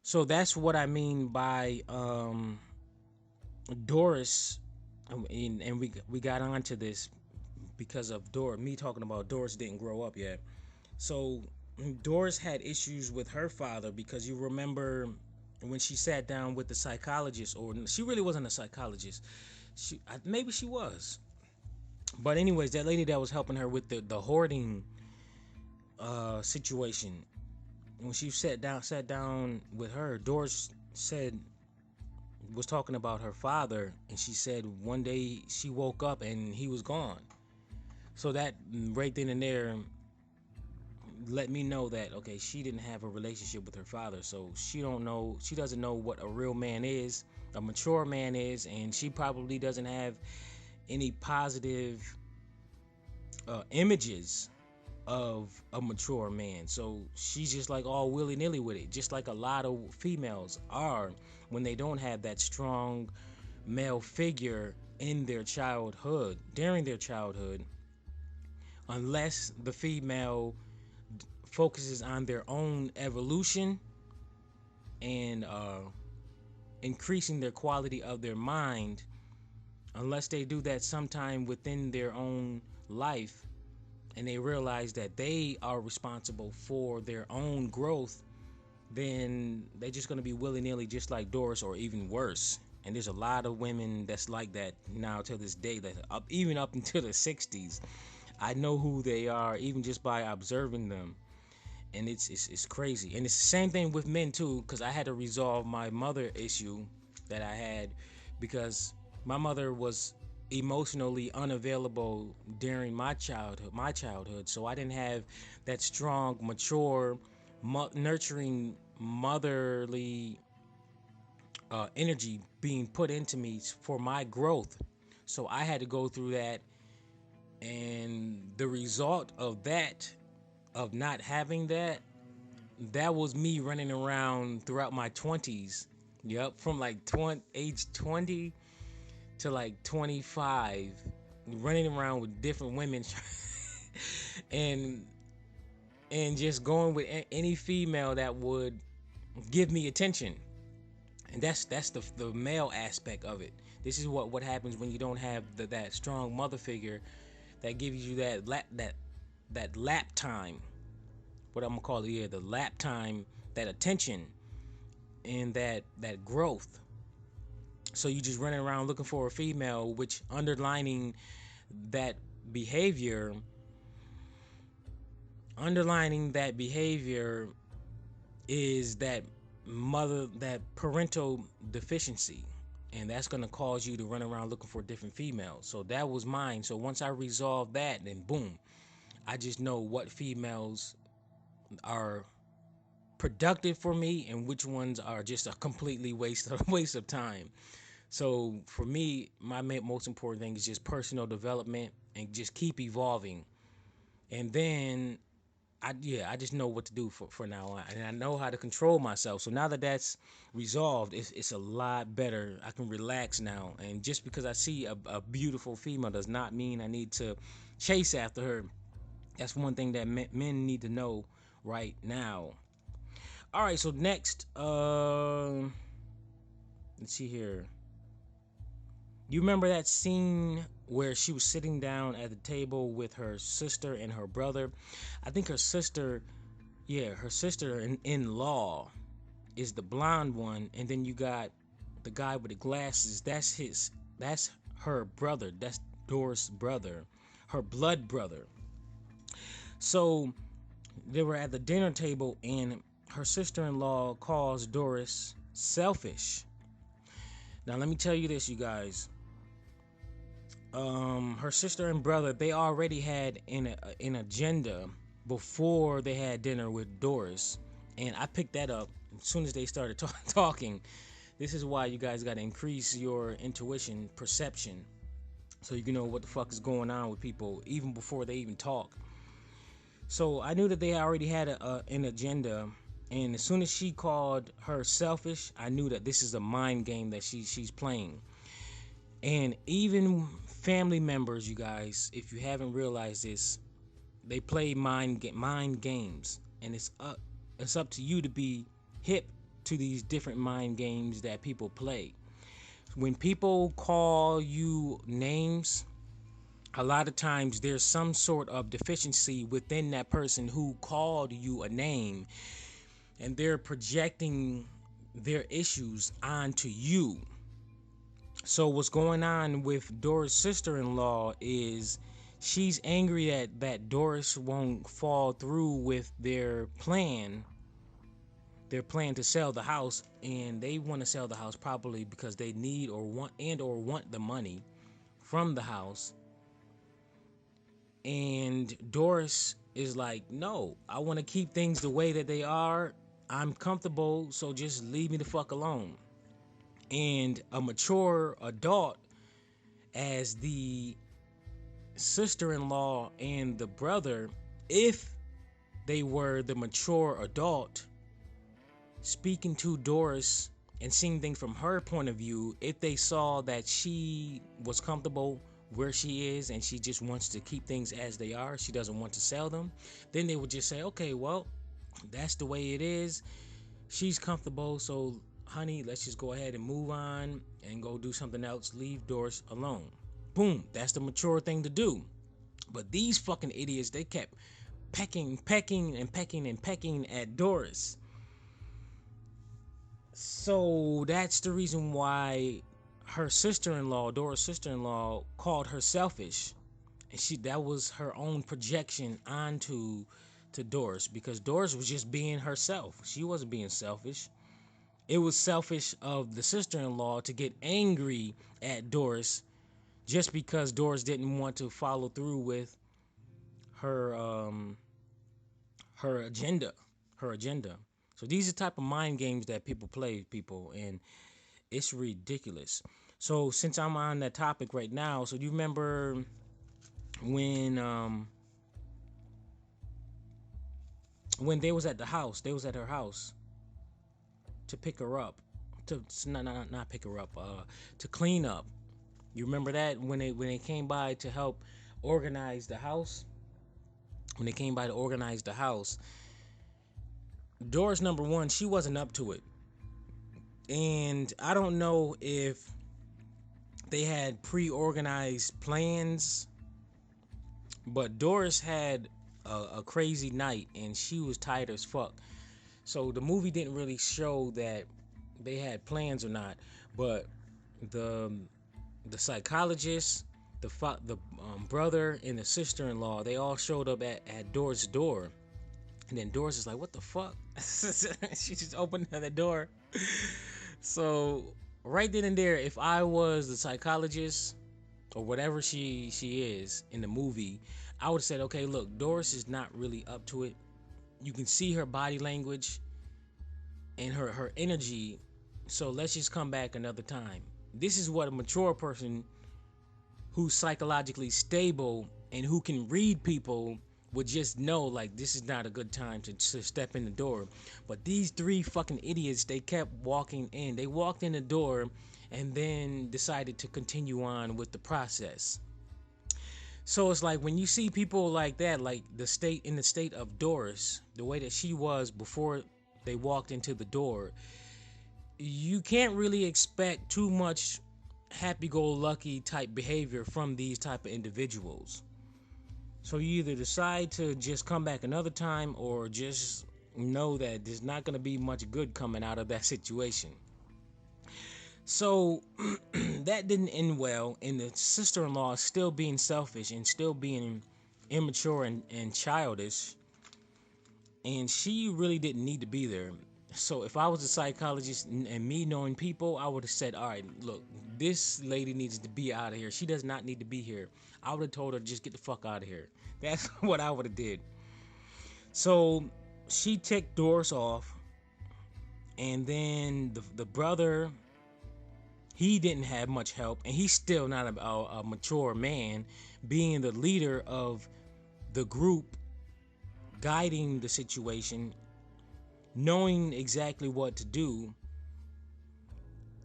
So that's what I mean by Doris, and we got onto this because of Doris. Me talking about Doris didn't grow up yet. So Doris had issues with her father because you remember when she sat down with the psychologist, or she really wasn't a psychologist. Maybe she was, but anyways, that lady that was helping her with the hoarding situation. When she sat down with her, Doris said was talking about her father, and she said one day she woke up and he was gone. So that right then and there let me know that okay, she didn't have a relationship with her father, so she doesn't know what a real man is, a mature man is, and she probably doesn't have any positive images of a mature man. So she's just like all willy-nilly with it, just like a lot of females are when they don't have that strong male figure in their childhood, during their childhood, unless the female focuses on their own evolution and increasing their quality of their mind. Unless they do that sometime within their own life and they realize that they are responsible for their own growth, then they're just going to be willy-nilly just like Doris, or even worse. And there's a lot of women that's like that now to this day, that even up into the 60s. I know who they are even just by observing them. And it's crazy. And it's the same thing with men too, because I had to resolve my mother issue that I had, because my mother was emotionally unavailable during my childhood, so I didn't have that strong, mature, nurturing, motherly energy being put into me for my growth. So I had to go through that, and the result of that, of not having that, that was me running around throughout my 20s. Yep, from like age 20 to like 25, running around with different women and just going with any female that would give me attention. And that's the male aspect of it. This is what happens when you don't have that strong mother figure that gives you that lap time. What I'm gonna call it here, the lap time, that attention, and that growth. So you just running around looking for a female, which that behavior, underlining that behavior is that parental deficiency, and that's going to cause you to run around looking for different females. So that was mine. So once I resolved that, then boom, I just know what females are productive for me and which ones are just a completely waste of time. So for me, my most important thing is just personal development and just keep evolving. And then I just know what to do for now on, and I know how to control myself. So now that that's resolved, it's a lot better. I can relax now. And just because I see a beautiful female does not mean I need to chase after her. That's one thing that men need to know right now. All right, so next, let's see here. You remember that scene where she was sitting down at the table with her sister and her brother? I think her sister, yeah, her sister-in-law is the blonde one, and then you got the guy with the glasses. That's her brother. That's Doris' brother, her blood brother. So they were at the dinner table, and her sister-in-law calls Doris selfish. Now let me tell you this, you guys. Her sister and brother, they already had an agenda before they had dinner with Doris, and I picked that up as soon as they started talking. This is why you guys got to increase your intuition, perception, so you can know what the fuck is going on with people even before they even talk. So I knew that they already had an agenda, and as soon as she called her selfish, I knew that this is a mind game that she's playing. And even family members, you guys, if you haven't realized this, they play mind games, and it's up to you to be hip to these different mind games that people play. When people call you names, a lot of times there's some sort of deficiency within that person who called you a name, and they're projecting their issues onto you. So what's going on with Doris' sister-in-law is she's angry that Doris won't fall through with their plan to sell the house, and they want to sell the house probably because they need or want the money from the house. And Doris is like, no, I want to keep things the way that they are. I'm comfortable, so just leave me the fuck alone. And a mature adult, as the sister-in-law and the brother, if they were the mature adult, speaking to Doris and seeing things from her point of view, if they saw that she was comfortable where she is and she just wants to keep things as they are, she doesn't want to sell them, then they would just say, okay, well, that's the way it is. She's comfortable, so honey, let's just go ahead and move on and go do something else. Leave Doris alone. Boom. That's the mature thing to do. But these fucking idiots, they kept pecking at Doris. So that's the reason why her sister-in-law, Doris' sister-in-law, called her selfish. And that was her own projection onto Doris, because Doris was just being herself. She wasn't being selfish. It was selfish of the sister-in-law to get angry at Doris just because Doris didn't want to follow through with her her agenda. So these are the type of mind games that people play, people, and it's ridiculous. So since I'm on that topic right now, so do you remember when they was at the house, they was at her house to pick her up, to not pick her up, to clean up. You remember that when they came by to help organize the house? When they came by to organize the house, Doris, number one, she wasn't up to it. And I don't know if they had pre-organized plans, but Doris had a crazy night and she was tired as fuck. So the movie didn't really show that they had plans or not, but the psychologist, the brother, and the sister-in-law, they all showed up at Doris' door. And then Doris is like, what the fuck? She just opened the door. So right then and there, if I was the psychologist or whatever she is in the movie, I would have said, okay, look, Doris is not really up to it. You can see her body language and her energy, so let's just come back another time. This is what a mature person who's psychologically stable and who can read people would just know, like, this is not a good time to step in the door. But these three fucking idiots, they kept walking in. They walked in the door and then decided to continue on with the process. So it's like when you see people like that, like the state of Doris, the way that she was before they walked into the door, you can't really expect too much happy-go-lucky type behavior from these type of individuals. So you either decide to just come back another time or just know that there's not going to be much good coming out of that situation. So that didn't end well, and the sister-in-law still being selfish and still being immature and childish, and she really didn't need to be there. So if I was a psychologist and me knowing people, I would have said, all right, look, this lady needs to be out of here. She does not need to be here. I would have told her, just get the fuck out of here. That's what I would have did. So she ticked Doris off, and then the brother, he didn't have much help, and he's still not a mature man, being the leader of the group, guiding the situation, knowing exactly what to do.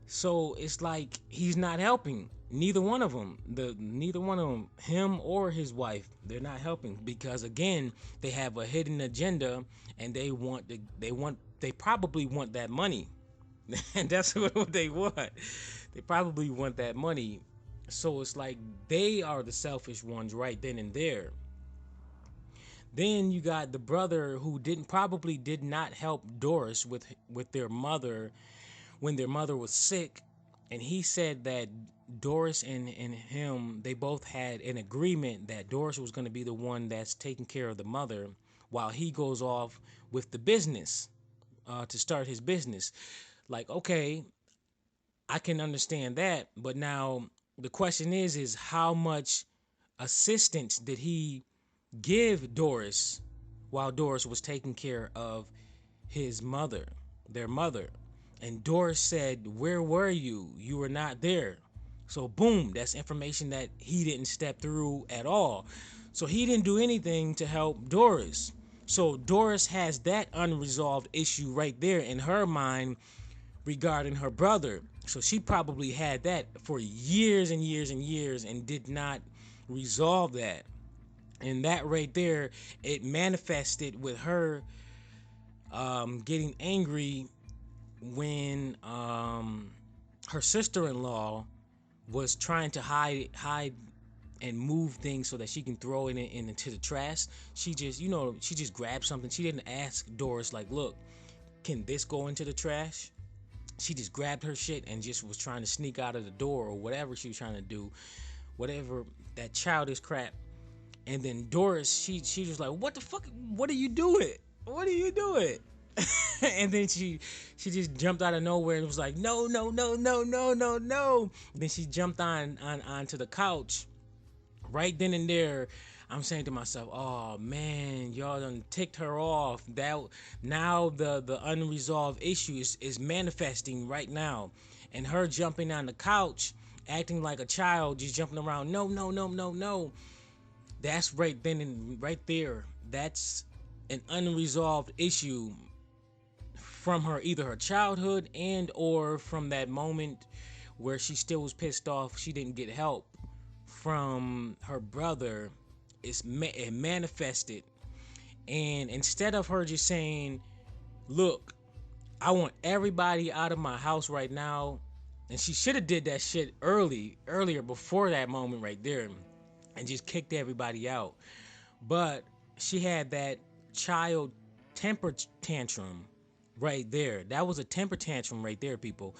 So it's like he's not helping. Neither one of them, him or his wife, they're not helping, because again, they have a hidden agenda, and they want they probably want that money. And that's what they want. They probably want that money. So it's like they are the selfish ones right then and there. Then you got the brother who did not help Doris with their mother when their mother was sick, and he said that Doris and him, they both had an agreement that Doris was going to be the one that's taking care of the mother while he goes off with the business, to start his business. Like, okay, I can understand that, but now the question is how much assistance did he give Doris while Doris was taking care of his mother, their mother? And Doris said, "Where were you? You were not there." So boom, that's information that he didn't step through at all. So he didn't do anything to help Doris. So Doris has that unresolved issue right there in her mind regarding her brother. So she probably had that for years and years and years and did not resolve that. And that right there, it manifested with her getting angry when her sister-in-law was trying to hide and move things so that she can throw it into the trash. She just grabbed something. She didn't ask Doris, like, look, can this go into the trash? She just grabbed her shit and just was trying to sneak out of the door or whatever she was trying to do, whatever, that childish crap. And then Doris, she was like, what the fuck? What are you doing? What are you doing? And then she just jumped out of nowhere and was like, no, no, no, no, no, no, no. Then she jumped onto the couch. Right then and there, I'm saying to myself, oh man, y'all done ticked her off. That now the unresolved issue is manifesting right now. And her jumping on the couch, acting like a child, just jumping around, no, no, no, no, no. That's right then and right there. That's an unresolved issue from her, either her childhood and or from that moment where she still was pissed off she didn't get help from her brother. It manifested, and instead of her just saying, look, I want everybody out of my house right now, and she should have did that shit earlier before that moment right there and just kicked everybody out. But she had that child temper tantrum right there. That was a temper tantrum right there, people.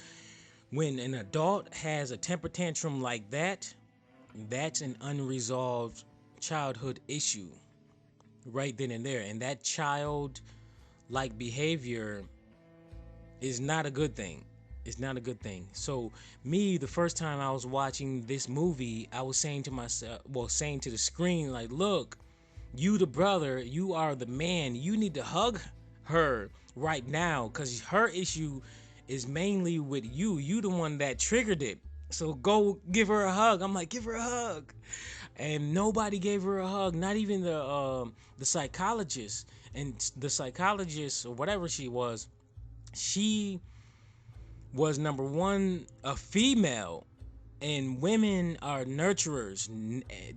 When an adult has a temper tantrum like that, that's an unresolved childhood issue right then and there. And that child-like behavior is not a good thing. It's not a good thing. So me, the first time I was watching this movie, I was saying to myself, saying to the screen, like, look, you the brother, you are the man, you need to hug her right now, because her issue is mainly with you. You the one that triggered it. So go give her a hug. I'm like, give her a hug. And nobody gave her a hug, not even the psychologist. And the psychologist, or whatever she was number one, a female, and women are nurturers.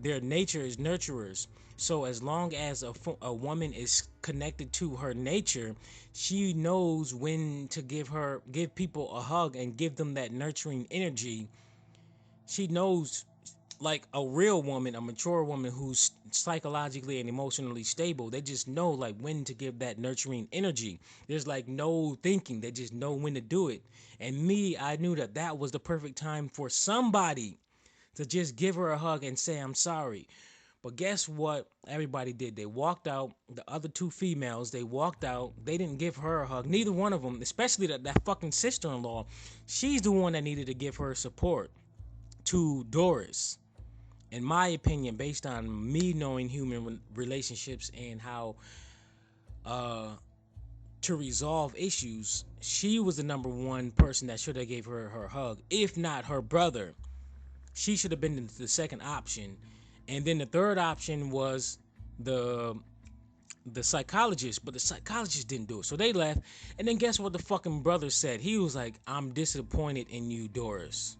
Their nature is nurturers. So as long as a woman is connected to her nature, she knows when to give people a hug and give them that nurturing energy. She knows, like a real woman, a mature woman who's psychologically and emotionally stable. They just know like when to give that nurturing energy. There's like no thinking. They just know when to do it. And me, I knew that was the perfect time for somebody to just give her a hug and say, I'm sorry. But guess what everybody did? They walked out. The other two females, they walked out. They didn't give her a hug. Neither one of them, especially that fucking sister-in-law. She's the one that needed to give her support to Doris. In my opinion, based on me knowing human relationships and how to resolve issues, she was the number one person that should have gave her hug, if not her brother. She should have been the second option. And then the third option was the psychologist, but the psychologist didn't do it. So they left. And then guess what the fucking brother said? He was like, I'm disappointed in you, Doris.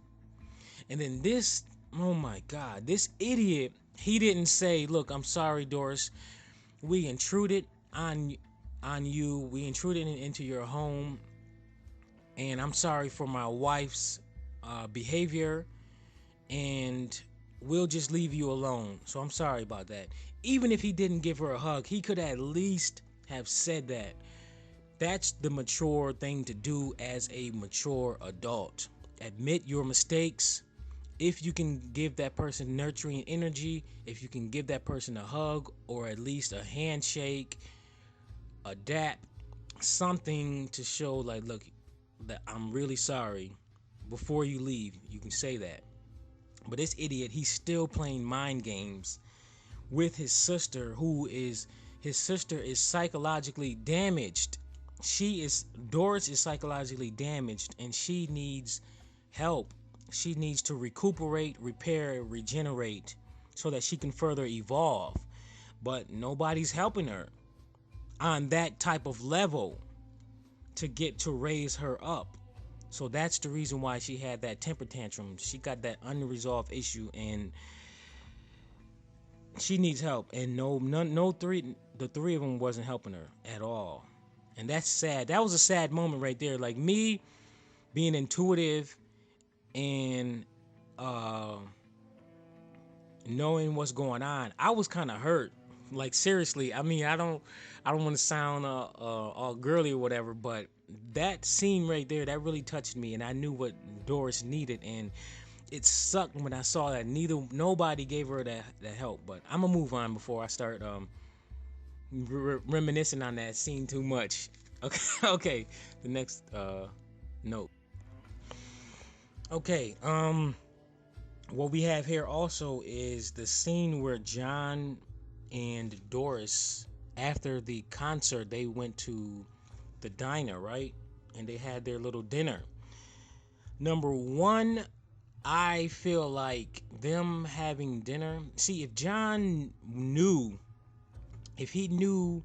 And then this, oh my God, this idiot, he didn't say, look, I'm sorry, Doris. We intruded on on you. We intruded into your home, and I'm sorry for my wife's behavior, and we'll just leave you alone. So I'm sorry about that. Even if he didn't give her a hug, he could at least have said that. That's the mature thing to do as a mature adult. Admit your mistakes. If you can give that person nurturing energy, if you can give that person a hug or at least a handshake, a dap, something to show like, look, that I'm really sorry. Before you leave, you can say that. But this idiot, he's still playing mind games with his sister, his sister is psychologically damaged. Doris is psychologically damaged, and she needs help. She needs to recuperate, repair, regenerate so that she can further evolve. But nobody's helping her on that type of level to raise her up. So that's the reason why she had that temper tantrum. She got that unresolved issue, and she needs help. And the three of them wasn't helping her at all. And that's sad. That was a sad moment right there. Like, me being intuitive and knowing what's going on, I was kind of hurt. Like, seriously. I mean, I don't want to sound all girly or whatever, but that scene right there, that really touched me, and I knew what Doris needed, and it sucked when I saw that nobody gave her that help. But I'm gonna move on before I start reminiscing on that scene too much. Okay, okay. The next note. Okay, what we have here also is the scene where John and Doris, after the concert, they went to the diner, right? And they had their little dinner. Number one, I feel like them having dinner. See, if he knew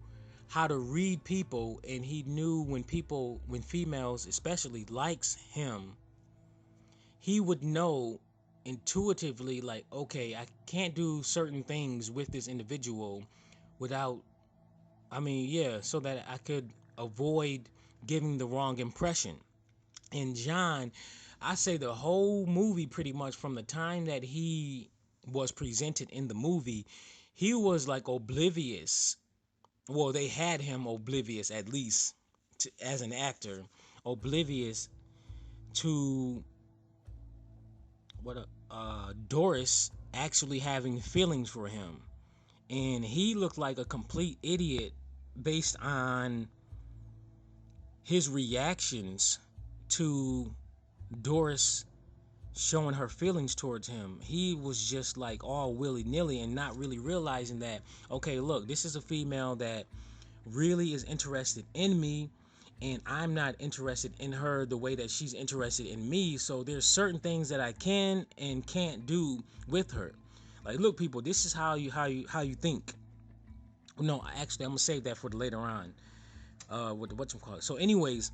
how to read people, and he knew when females especially likes him, he would know intuitively, like, okay, I can't do certain things with this individual without, so that I could avoid giving the wrong impression. And John, I say the whole movie, pretty much from the time that he was presented in the movie, he was like oblivious. Well, they had him oblivious, at least as an actor, oblivious to Doris actually having feelings for him. And he looked like a complete idiot based on his reactions to Doris showing her feelings towards him. He was just like all willy-nilly and not really realizing that, okay, look, this is a female that really is interested in me, and I'm not interested in her the way that she's interested in me. So there's certain things that I can and can't do with her. Like, look, people, this is how you think. No, actually, I'm gonna save that for later on. So anyways,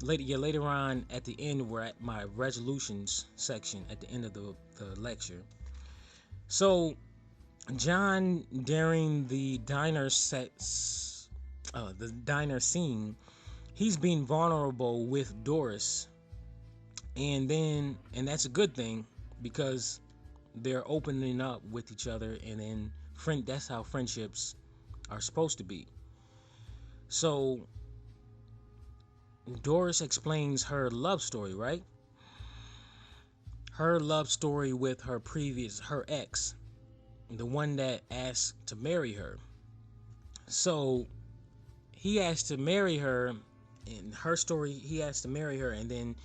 later on at the end, we're at my resolutions section at the end of the lecture. So John, during the diner scene, he's being vulnerable with Doris, and that's a good thing, because they're opening up with each other, and then that's how friendships are supposed to be. So Doris explains her love story, right? Her love story with her ex, the one that asked to marry her. So he asked to marry her. In her story, he asked to marry her, and then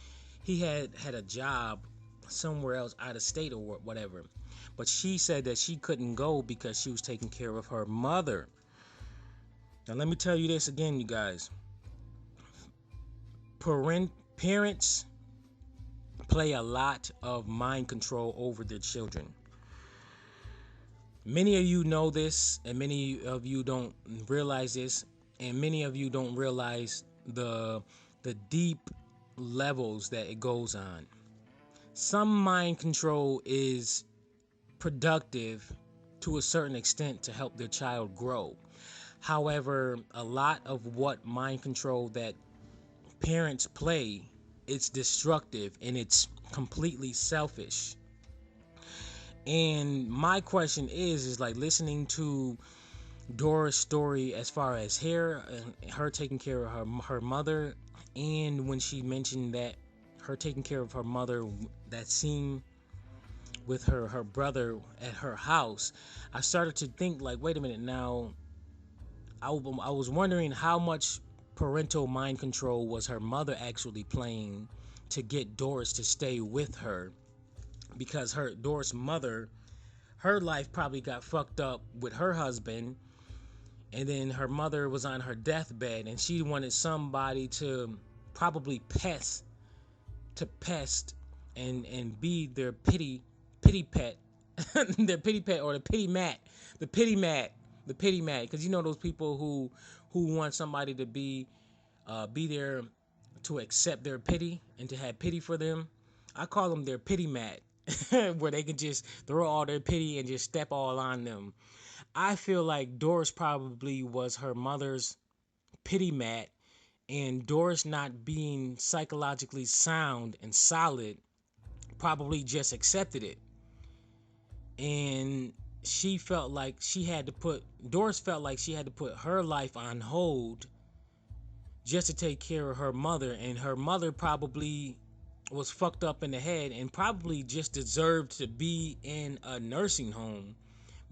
he had a job somewhere else, out of state or whatever. But she said that she couldn't go because she was taking care of her mother. Now let me tell you this again, you guys. Parents play a lot of mind control over their children. Many of you know this, and many of you don't realize this, and many of you don't realize the deep levels that it goes on. Some mind control is productive to a certain extent to help their child grow. However, a lot of what mind control that parents play, it's destructive and it's completely selfish. And my question is like listening to Dora's story as far as her taking care of her mother, and when she mentioned that her taking care of her mother, that scene with her brother at her house, I started to think like, wait a minute now. I was wondering how much parental mind control was her mother actually playing to get Doris to stay with her, because her Doris' mother, her life probably got fucked up with her husband, and then her mother was on her deathbed and she wanted somebody to probably pest and be their pity pet their pity pet, or the pity mat, because you know those people who want somebody to be there to accept their pity and to have pity for them. I call them their pity mat, where they can just throw all their pity and just step all on them. I feel like Doris probably was her mother's pity mat, and Doris, not being psychologically sound and solid, probably just accepted it. And Doris felt like she had to put her life on hold just to take care of her mother, and her mother probably was fucked up in the head and probably just deserved to be in a nursing home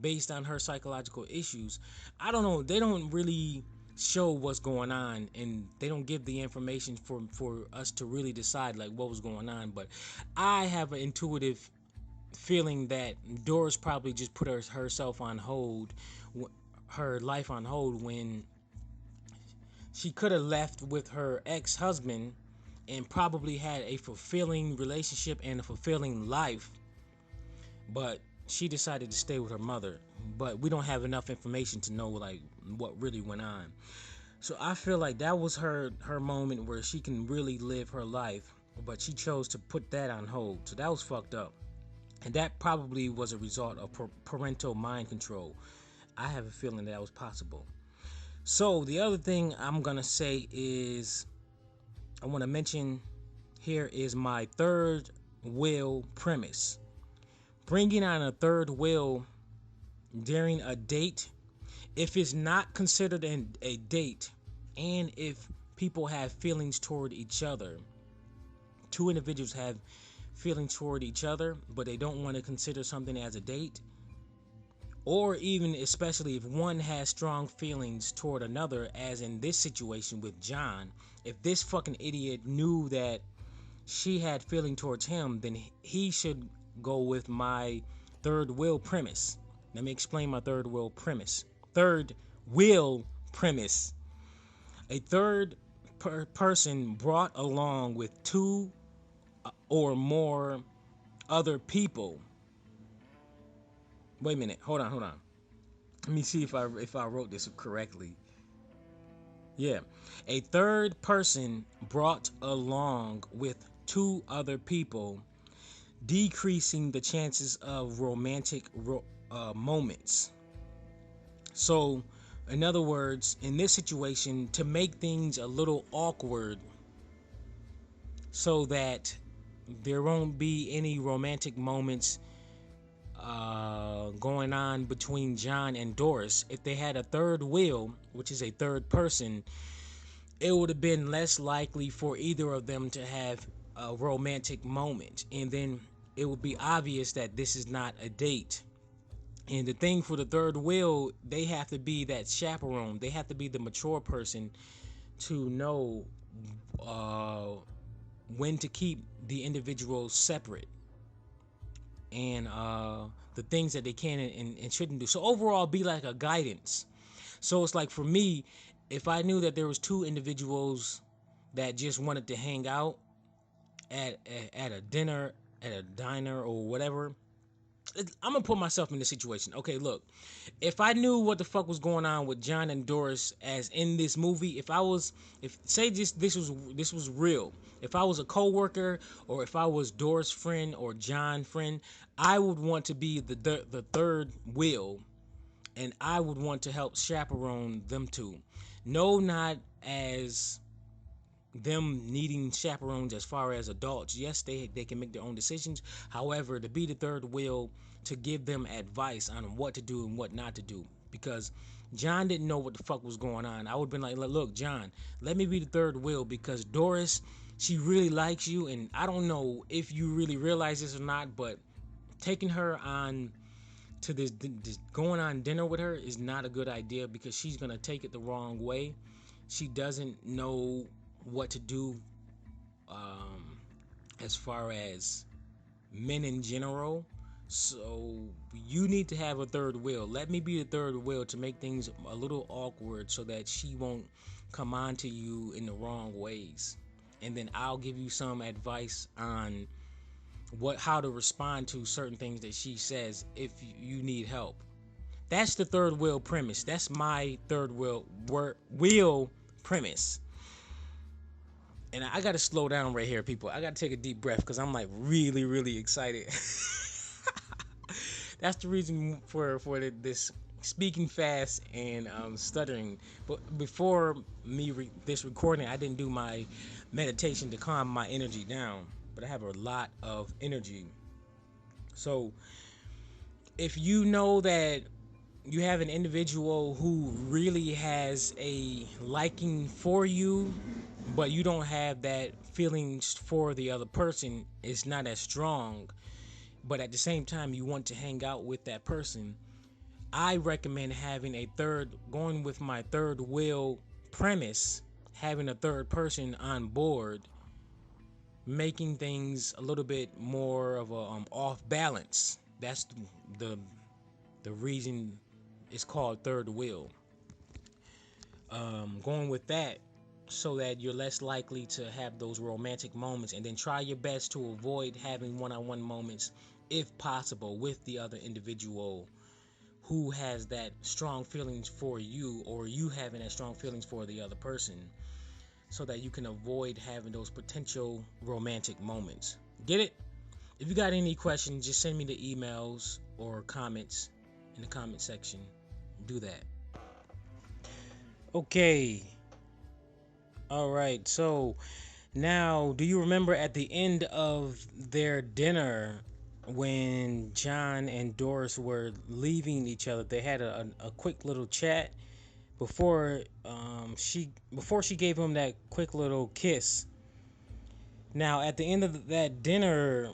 based on her psychological issues. I don't know. They don't really show what's going on, and they don't give the information for us to really decide like what was going on. But I have an intuitive feeling that Doris probably just put herself on hold, her life on hold, when she could have left with her ex-husband and probably had a fulfilling relationship and a fulfilling life, but she decided to stay with her mother. But we don't have enough information to know like what really went on. So I feel like that was her moment where she can really live her life, but she chose to put that on hold. So that was fucked up, and that probably was a result of parental mind control. I have a feeling that was possible. So the other thing I'm gonna say is, I want to mention here is my third will premise. Bringing on a third will during a date, if it's not considered a date, and if people have feelings toward each other, two individuals have feelings toward each other, but they don't want to consider something as a date, or even especially if one has strong feelings toward another, as in this situation with John. If this fucking idiot knew that she had feeling towards him, then he should go with my third will premise. Let me explain my third will premise. Third will premise. A third person brought along with two or more other people. Wait a minute. Hold on. Let me see if I wrote this correctly. Yeah. A third person brought along with two other people, decreasing the chances of romantic moments. So, in other words, in this situation, to make things a little awkward so that there won't be any romantic moments going on between John and Doris, if they had a third wheel, which is a third person, it would have been less likely for either of them to have a romantic moment. And then it would be obvious that this is not a date. And the thing for the third wheel, they have to be that chaperone. They have to be the mature person to know when to keep the individuals separate, and the things that they can and shouldn't do. So overall, be like a guidance. So it's like, for me, if I knew that there was two individuals that just wanted to hang out at a dinner, at a diner or whatever, I'm gonna put myself in this situation. Okay, look, if I knew what the fuck was going on with John and Doris as in this movie, if say this was real, if I was a coworker, or if I was Doris' friend or John friend, I would want to be the third wheel and I would want to help chaperone them too. No, not as them needing chaperones as far as adults. Yes, they can make their own decisions. However, to be the third wheel, to give them advice on what to do and what not to do. Because John didn't know what the fuck was going on. I would have been like, look, John, let me be the third wheel because Doris, she really likes you, and I don't know if you really realize this or not, but taking her on to this going on dinner with her is not a good idea because she's gonna take it the wrong way. She doesn't know what to do as far as men in general. So you need to have a third wheel. Let me be the third wheel to make things a little awkward so that she won't come on to you in the wrong ways. And then I'll give you some advice on how to respond to certain things that she says if you need help. That's the third wheel premise. That's my third wheel premise. And I gotta slow down right here, people. I gotta take a deep breath because I'm like really, really excited. That's the reason for this speaking fast and stuttering. But before this recording, I didn't do my meditation to calm my energy down. But I have a lot of energy. So if you know that you have an individual who really has a liking for you, but you don't have that feelings for the other person, it's not as strong, but at the same time you want to hang out with that person, I recommend going with my third wheel premise, having a third person on board, making things a little bit more of a off balance. That's the reason it's called third wheel. Going with that so that you're less likely to have those romantic moments, and then try your best to avoid having one-on-one moments if possible with the other individual who has that strong feelings for you, or you having that strong feelings for the other person, so that you can avoid having those potential romantic moments. Get it? If you got any questions, just send me the emails or comments in the comment section. Do that. Okay. All right. So now, do you remember at the end of their dinner when John and Doris were leaving each other, they had a quick little chat before she gave him that quick little kiss. Now, at the end of that dinner,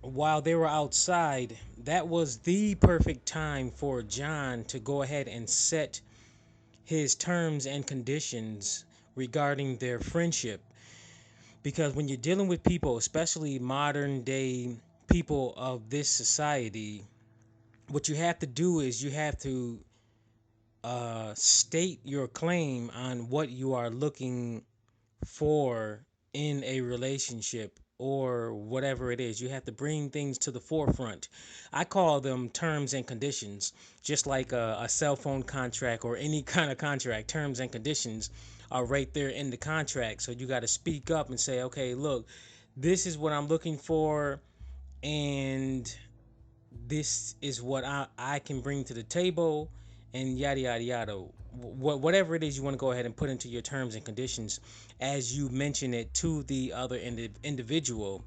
while they were outside, that was the perfect time for John to go ahead and set his terms and conditions regarding their friendship. Because when you're dealing with people, especially modern day people of this society, what you have to do is you have to state your claim on what you are looking for in a relationship or whatever it is. You have to bring things to the forefront. I call them terms and conditions, just like a cell phone contract or any kind of contract. Terms and conditions are right there in the contract. So you got to speak up and say, okay, look, this is what I'm looking for, and this is what I can bring to the table, and yada yada yada. Whatever it is you want to go ahead and put into your terms and conditions as you mention it to the other individual.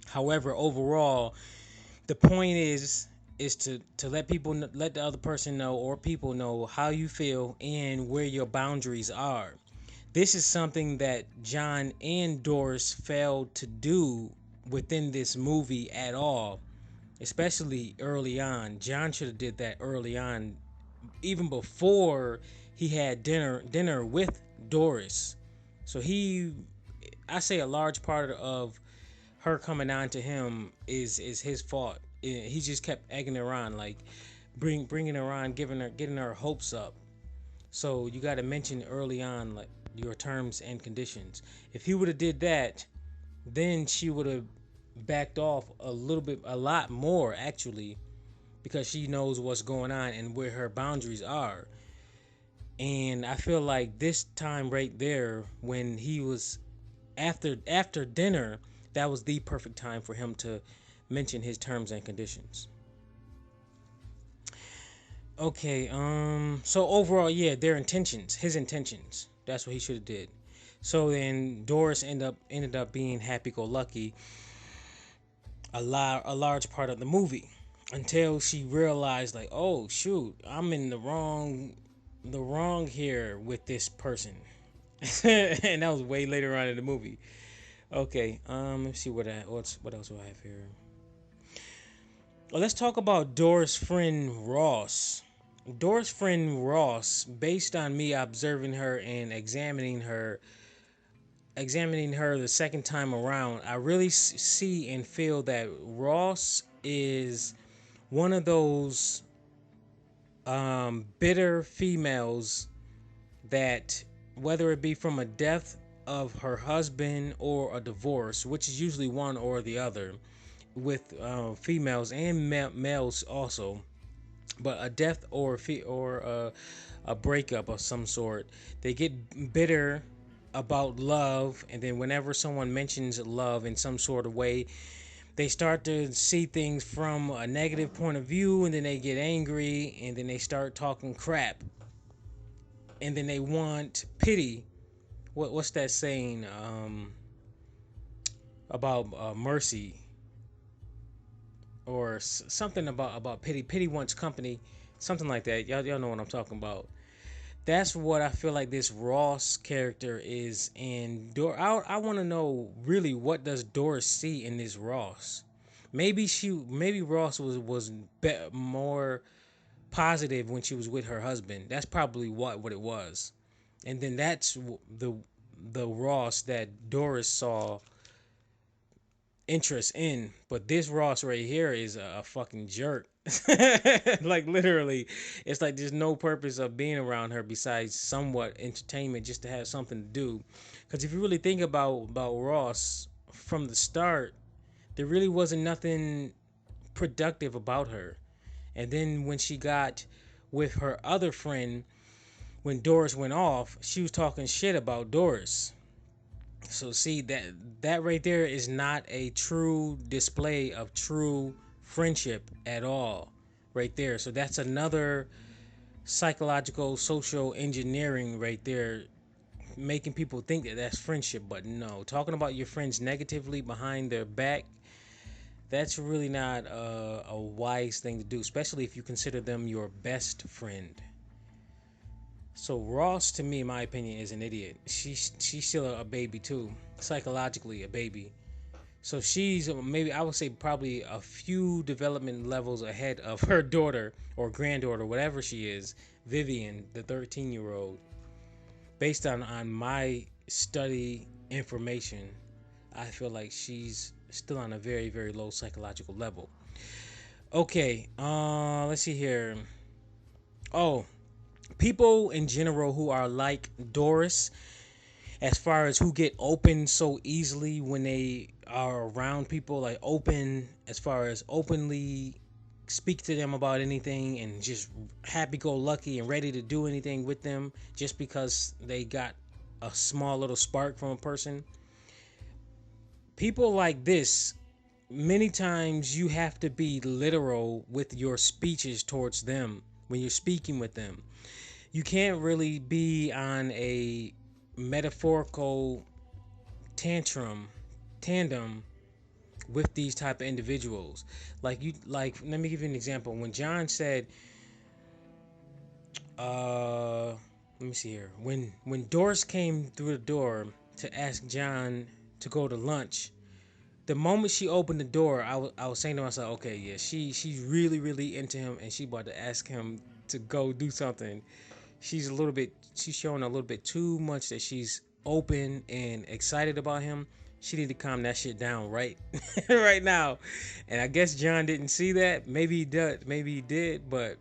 However, overall, the point is to let let the other person know, or people know, how you feel and where your boundaries are. This is something that John and Doris failed to do within this movie at all, especially early on. John should have did that early on, even before he had dinner with Doris. So I say a large part of her coming on to him is his fault. He just kept egging her on, like bringing her on, getting her hopes up. So you got to mention early on, like, your terms and conditions. If he would have did that, then she would have backed off a lot more actually, because she knows what's going on and where her boundaries are. And I feel like this time right there, when he was after dinner, that was the perfect time for him to mention his terms and conditions. Okay, so overall, yeah, their intentions, his intentions. That's what he should have did. So then Doris ended up being happy go lucky a large part of the movie until she realized like, oh shoot, I'm in the wrong here with this person. And that was way later on in the movie. Okay, let's see what else do I have here. Well, let's talk about Doris' friend Ross. Doris' friend Ross, based on me observing her and examining her the second time around, I really see and feel that Ross is one of those bitter females that, whether it be from a death of her husband or a divorce, which is usually one or the other, with females and males also, but a death or a breakup of some sort, they get bitter about love, and then whenever someone mentions love in some sort of way, they start to see things from a negative point of view, and then they get angry, and then they start talking crap, and then they want pity. What's that saying about mercy, or something about pity? Pity wants company, something like that. Y'all know what I'm talking about. That's what I feel like this Ross character is in I want to know really, what does Doris see in this Ross? Maybe Ross was more positive when she was with her husband. That's probably what it was. And then that's the Ross that Doris saw interest in. But this Ross right here is a fucking jerk. Like literally, it's like there's no purpose of being around her besides somewhat entertainment, just to have something to do. Because if you really think about Ross from the start, there really wasn't nothing productive about her. And then when she got with her other friend, when Doris went off, she was talking shit about Doris. So see, that right there is not a true display of true friendship at all, right there. So that's another psychological social engineering right there, making people think that that's friendship. But no, talking about your friends negatively behind their back, that's really not a wise thing to do, especially if you consider them your best friend. So Ross, to me, in my opinion, is an idiot. She's still a baby too, psychologically a baby. So she's maybe, I would say, probably a few development levels ahead of her daughter or granddaughter, whatever she is, Vivian, the 13-year-old. Based on my study information, I feel like she's still on a very, very low psychological level. Okay, let's see here. Oh, people in general who are like Doris, as far as who get open so easily when they are around people, like open as far as openly speak to them about anything and just happy go lucky and ready to do anything with them just because they got a small little spark from a person. People like this, many times you have to be literal with your speeches towards them when you're speaking with them. You can't really be on a metaphorical tandem with these type of individuals. Like, let me give you an example. When John said, let me see here. When Doris came through the door to ask John to go to lunch, the moment she opened the door, I was saying to myself, okay, yeah, she's really, really into him, and she about to ask him to go do something. She's showing a little bit too much that she's open and excited about him. She need to calm that shit down right right now. And I guess John didn't see that. Maybe he did, but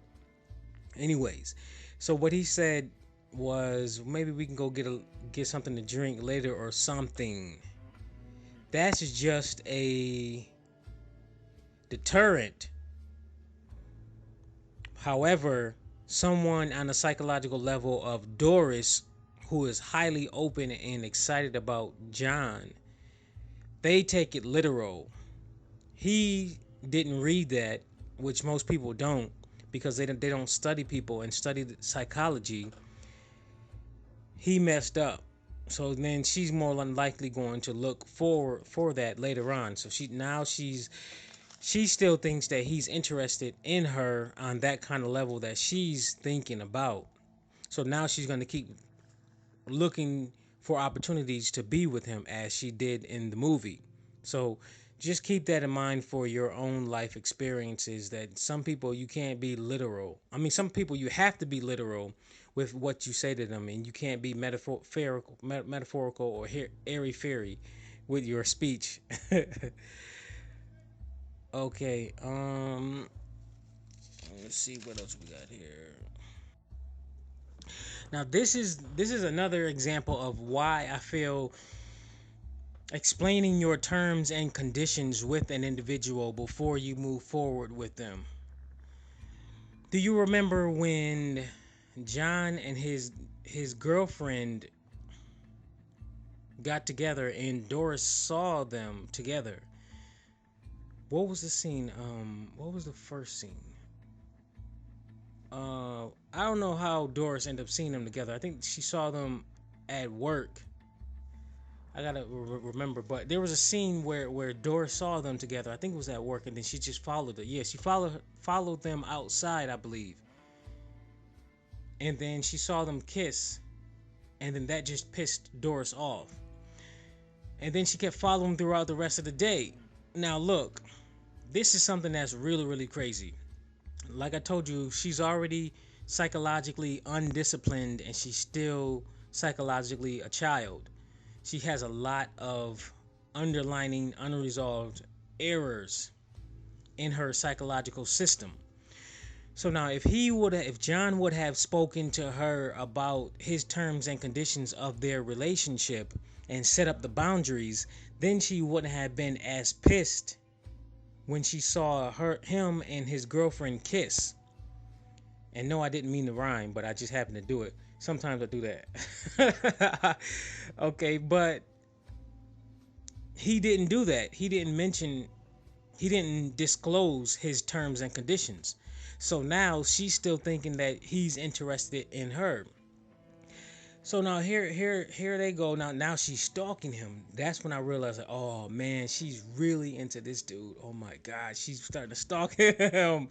anyways. So what he said was, maybe we can go get something to drink later or something. That's just a deterrent. However, someone on the psychological level of Doris, who is highly open and excited about John, they take it literal. He didn't read that, which most people don't, because they don't study people and study psychology, he messed up. So then she's more than likely going to look for that later on. So she still thinks that he's interested in her on that kind of level that she's thinking about. So now she's going to keep looking for opportunities to be with him as she did in the movie. So just keep that in mind for your own life experiences, that some people you can't be literal. I mean, some people you have to be literal with what you say to them, and you can't be metaphorical or airy-fairy with your speech. Okay, let's see what else we got here. Now this is another example of why I feel explaining your terms and conditions with an individual before you move forward with them. Do you remember when John and his girlfriend got together and Doris saw them together? What was the scene? What was the first scene? I don't know how Doris ended up seeing them together. I think she saw them at work. I gotta remember, but there was a scene where Doris saw them together. I think it was at work, and then she just followed it. Yeah, she followed them outside, I believe, and then she saw them kiss, and then that just pissed Doris off. And then she kept following throughout the rest of the day. Now look, this is something that's really, really crazy. Like I told you, she's already psychologically undisciplined, and she's still psychologically a child. She has a lot of underlining unresolved errors in her psychological system. So now if John would have spoken to her about his terms and conditions of their relationship and set up the boundaries, then she wouldn't have been as pissed when she saw him and his girlfriend kiss. And no, I didn't mean to rhyme, but I just happened to do it. Sometimes I do that. Okay, but he didn't do that. He didn't disclose his terms and conditions. So now she's still thinking that he's interested in her. So now here they go. Now she's stalking him. That's when I realized, like, oh man, she's really into this dude. Oh my God, she's starting to stalk him.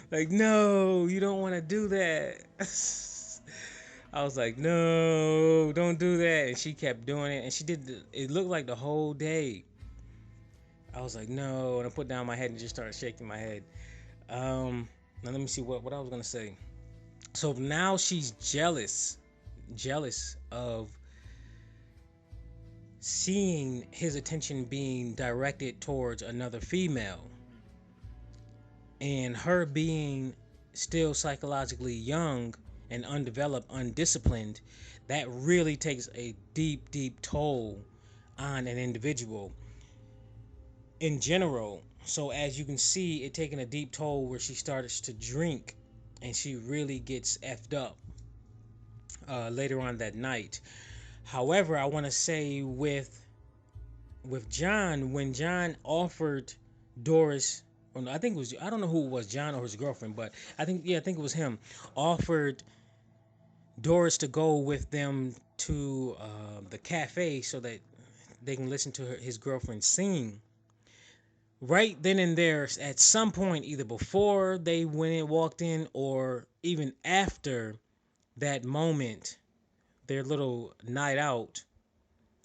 Like, no, you don't want to do that. I was like, no, don't do that. And she kept doing it, and she did. It looked like the whole day. I was like, no, and I put down my head and just started shaking my head. Now let me see what I was gonna say. So now she's jealous of seeing his attention being directed towards another female, and her being still psychologically young and undeveloped, undisciplined. That really takes a deep toll on an individual in general. So as you can see, it taking a deep toll where she starts to drink and she really gets effed up later on that night. However, I want to say with John, when John offered Doris, or no, I think it was, I don't know who it was, John or his girlfriend, but I think it was him, offered Doris to go with them to the cafe so that they can listen to his girlfriend sing. Right then and there, at some point, either before they went and walked in or even after that moment, their little night out,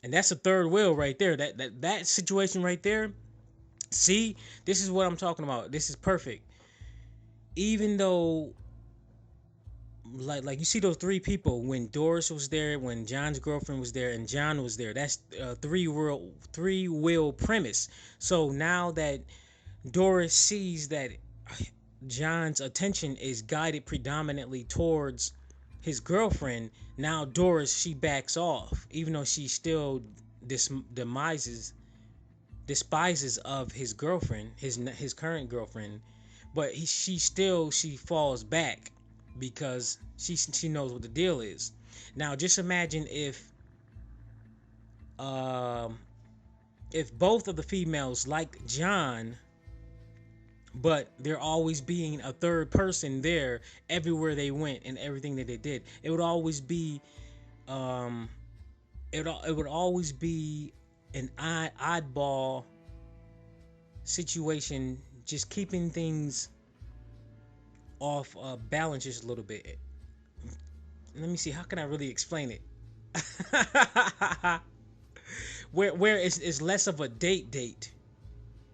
and that's a third wheel right there. That situation right there. See, this is what I'm talking about. This is perfect. Even though, like you see those three people, when Doris was there, when John's girlfriend was there, and John was there. That's a three wheel premise. So now that Doris sees that John's attention is guided predominantly towards his girlfriend, now Doris, she backs off, even though she still despises of his girlfriend, his current girlfriend, but she falls back because she knows what the deal is. Now just imagine if both of the females liked John, but there always being a third person there everywhere they went and everything that they did. It would always be um it would always be an oddball situation, just keeping things off balance just a little bit. Let me see, how can I really explain it? Where it's less of a date.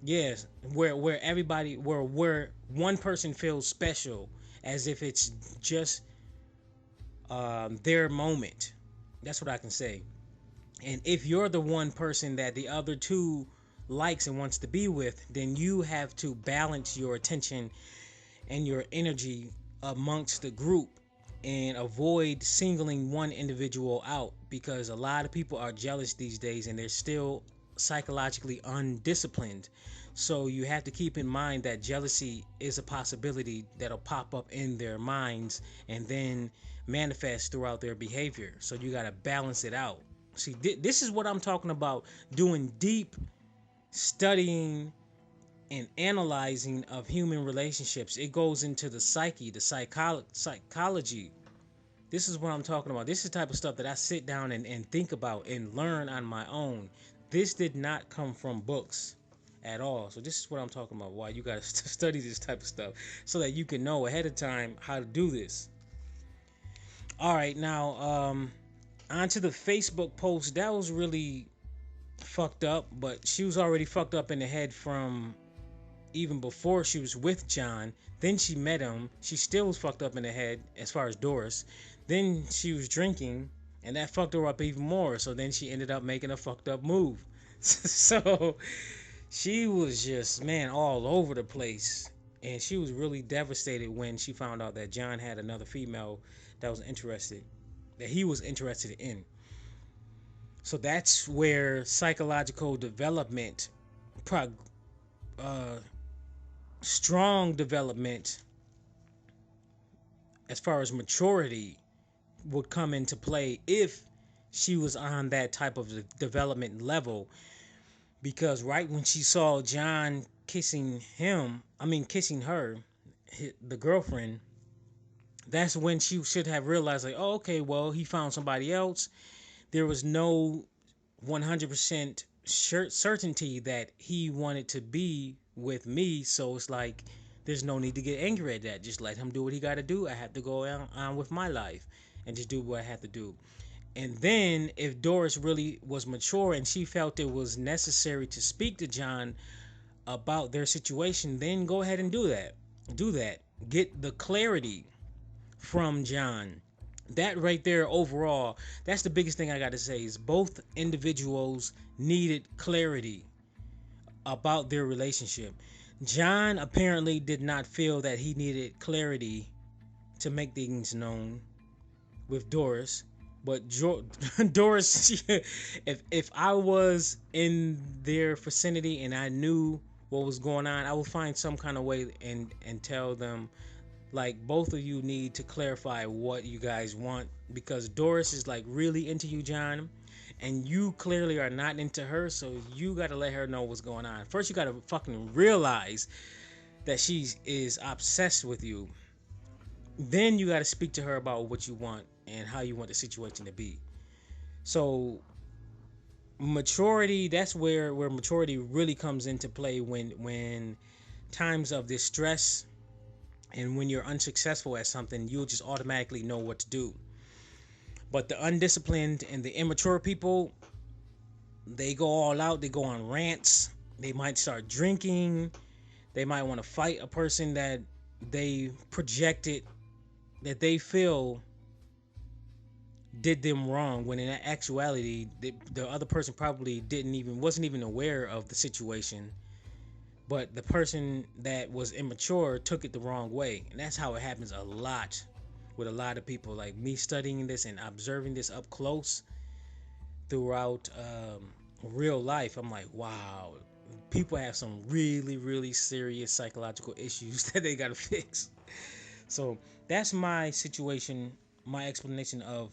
Yes, where everybody, where one person feels special, as if it's just their moment. That's what I can say. And if you're the one person that the other two likes and wants to be with, then you have to balance your attention and your energy amongst the group and avoid singling one individual out, because a lot of people are jealous these days and they're still psychologically undisciplined. So you have to keep in mind that jealousy is a possibility that'll pop up in their minds and then manifest throughout their behavior. So you got to balance it out. See, this is what I'm talking about, doing deep studying and analyzing of human relationships. It goes into the psyche, the psychology. This is what I'm talking about. This is the type of stuff that I sit down and think about and learn on my own. This did not come from books at all. So this is what I'm talking about. Why you got to study this type of stuff so that you can know ahead of time how to do this. All right, now onto the Facebook post. That was really fucked up, but she was already fucked up in the head from even before she was with John. Then she met him. She still was fucked up in the head as far as Doris. Then she was drinking, and that fucked her up even more. So then she ended up making a fucked up move. So she was just, man, all over the place. And she was really devastated when she found out that John had another female that was interested, that he was interested in. So that's where psychological development, strong development as far as maturity would come into play if she was on that type of development level. Because right when she saw John kissing her, the girlfriend, that's when she should have realized, like, oh, okay, well, he found somebody else. There was no 100% certainty that he wanted to be with me, so it's like there's no need to get angry at that. Just let him do what he got to do. I have to go on with my life and just do what I have to do. And then if Doris really was mature and she felt it was necessary to speak to John about their situation, then go ahead and do that. Get the clarity from John. That right there, overall, that's the biggest thing I got to say, is both individuals needed clarity about their relationship. John apparently did not feel that he needed clarity to make things known with Doris. But Doris, if I was in their vicinity and I knew what was going on, I would find some kind of way and tell them, like, both of you need to clarify what you guys want, because Doris is like really into you, John, and you clearly are not into her. So you got to let her know what's going on. First, you got to fucking realize that she is obsessed with you. Then you got to speak to her about what you want and how you want the situation to be. So maturity, that's where maturity really comes into play, when times of distress and when you're unsuccessful at something, you'll just automatically know what to do. But the undisciplined and the immature people, they go all out. They go on rants. They might start drinking. They might want to fight a person that they projected, that they feel did them wrong, when in actuality the other person probably wasn't even aware of the situation, but the person that was immature took it the wrong way. And that's how it happens a lot with a lot of people. Like me studying this and observing this up close throughout real life, I'm like, wow, people have some really, really serious psychological issues that they gotta fix. So that's my situation, my explanation of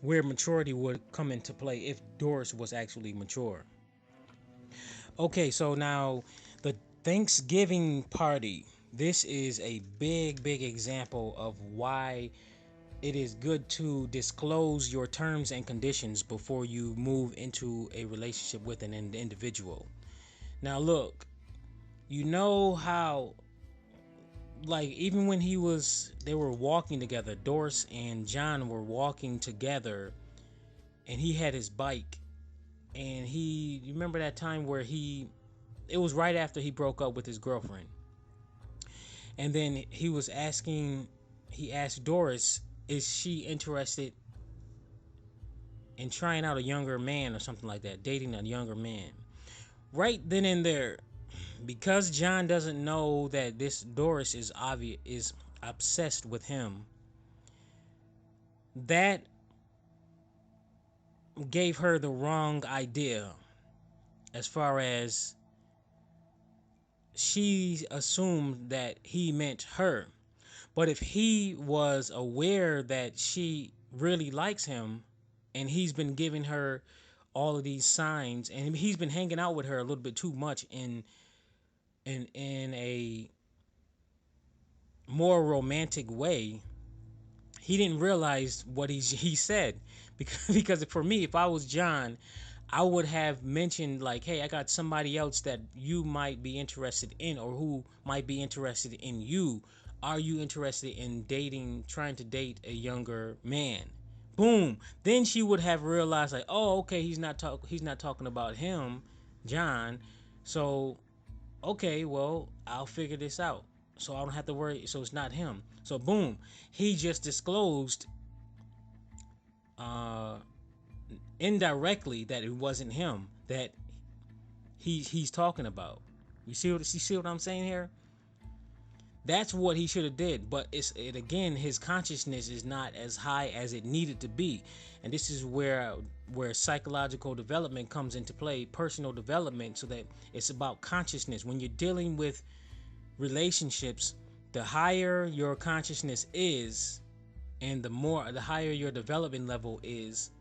where maturity would come into play if Doris was actually mature. Okay, so now Thanksgiving party. This is a big example of why it is good to disclose your terms and conditions before you move into a relationship with an individual. Now, look, you know how, like, even when they were walking together, Doris and John were walking together, and he had his bike, and you remember that time where it was right after he broke up with his girlfriend. And then he asked Doris, is she interested in trying out a younger man or something like that, dating a younger man? Right then and there, because John doesn't know that this Doris is obsessed with him, that gave her the wrong idea as far as she assumed that he meant her. But if he was aware that she really likes him and he's been giving her all of these signs and he's been hanging out with her a little bit too much in a more romantic way, he didn't realize what he said. Because for me, if I was John, I would have mentioned, like, hey, I got somebody else that you might be interested in, or who might be interested in you. Are you interested in trying to date a younger man? Boom. Then she would have realized, like, oh, okay, he's not talking about him, John. So, okay, well, I'll figure this out. So I don't have to worry. So it's not him. So boom, he just disclosed uh indirectly that it wasn't him that he's talking about. You see what I'm saying here? That's what he should have did, but again, his consciousness is not as high as it needed to be. And this is where psychological development comes into play, personal development, so that it's about consciousness. When you're dealing with relationships, the higher your consciousness is, and the higher your development level is,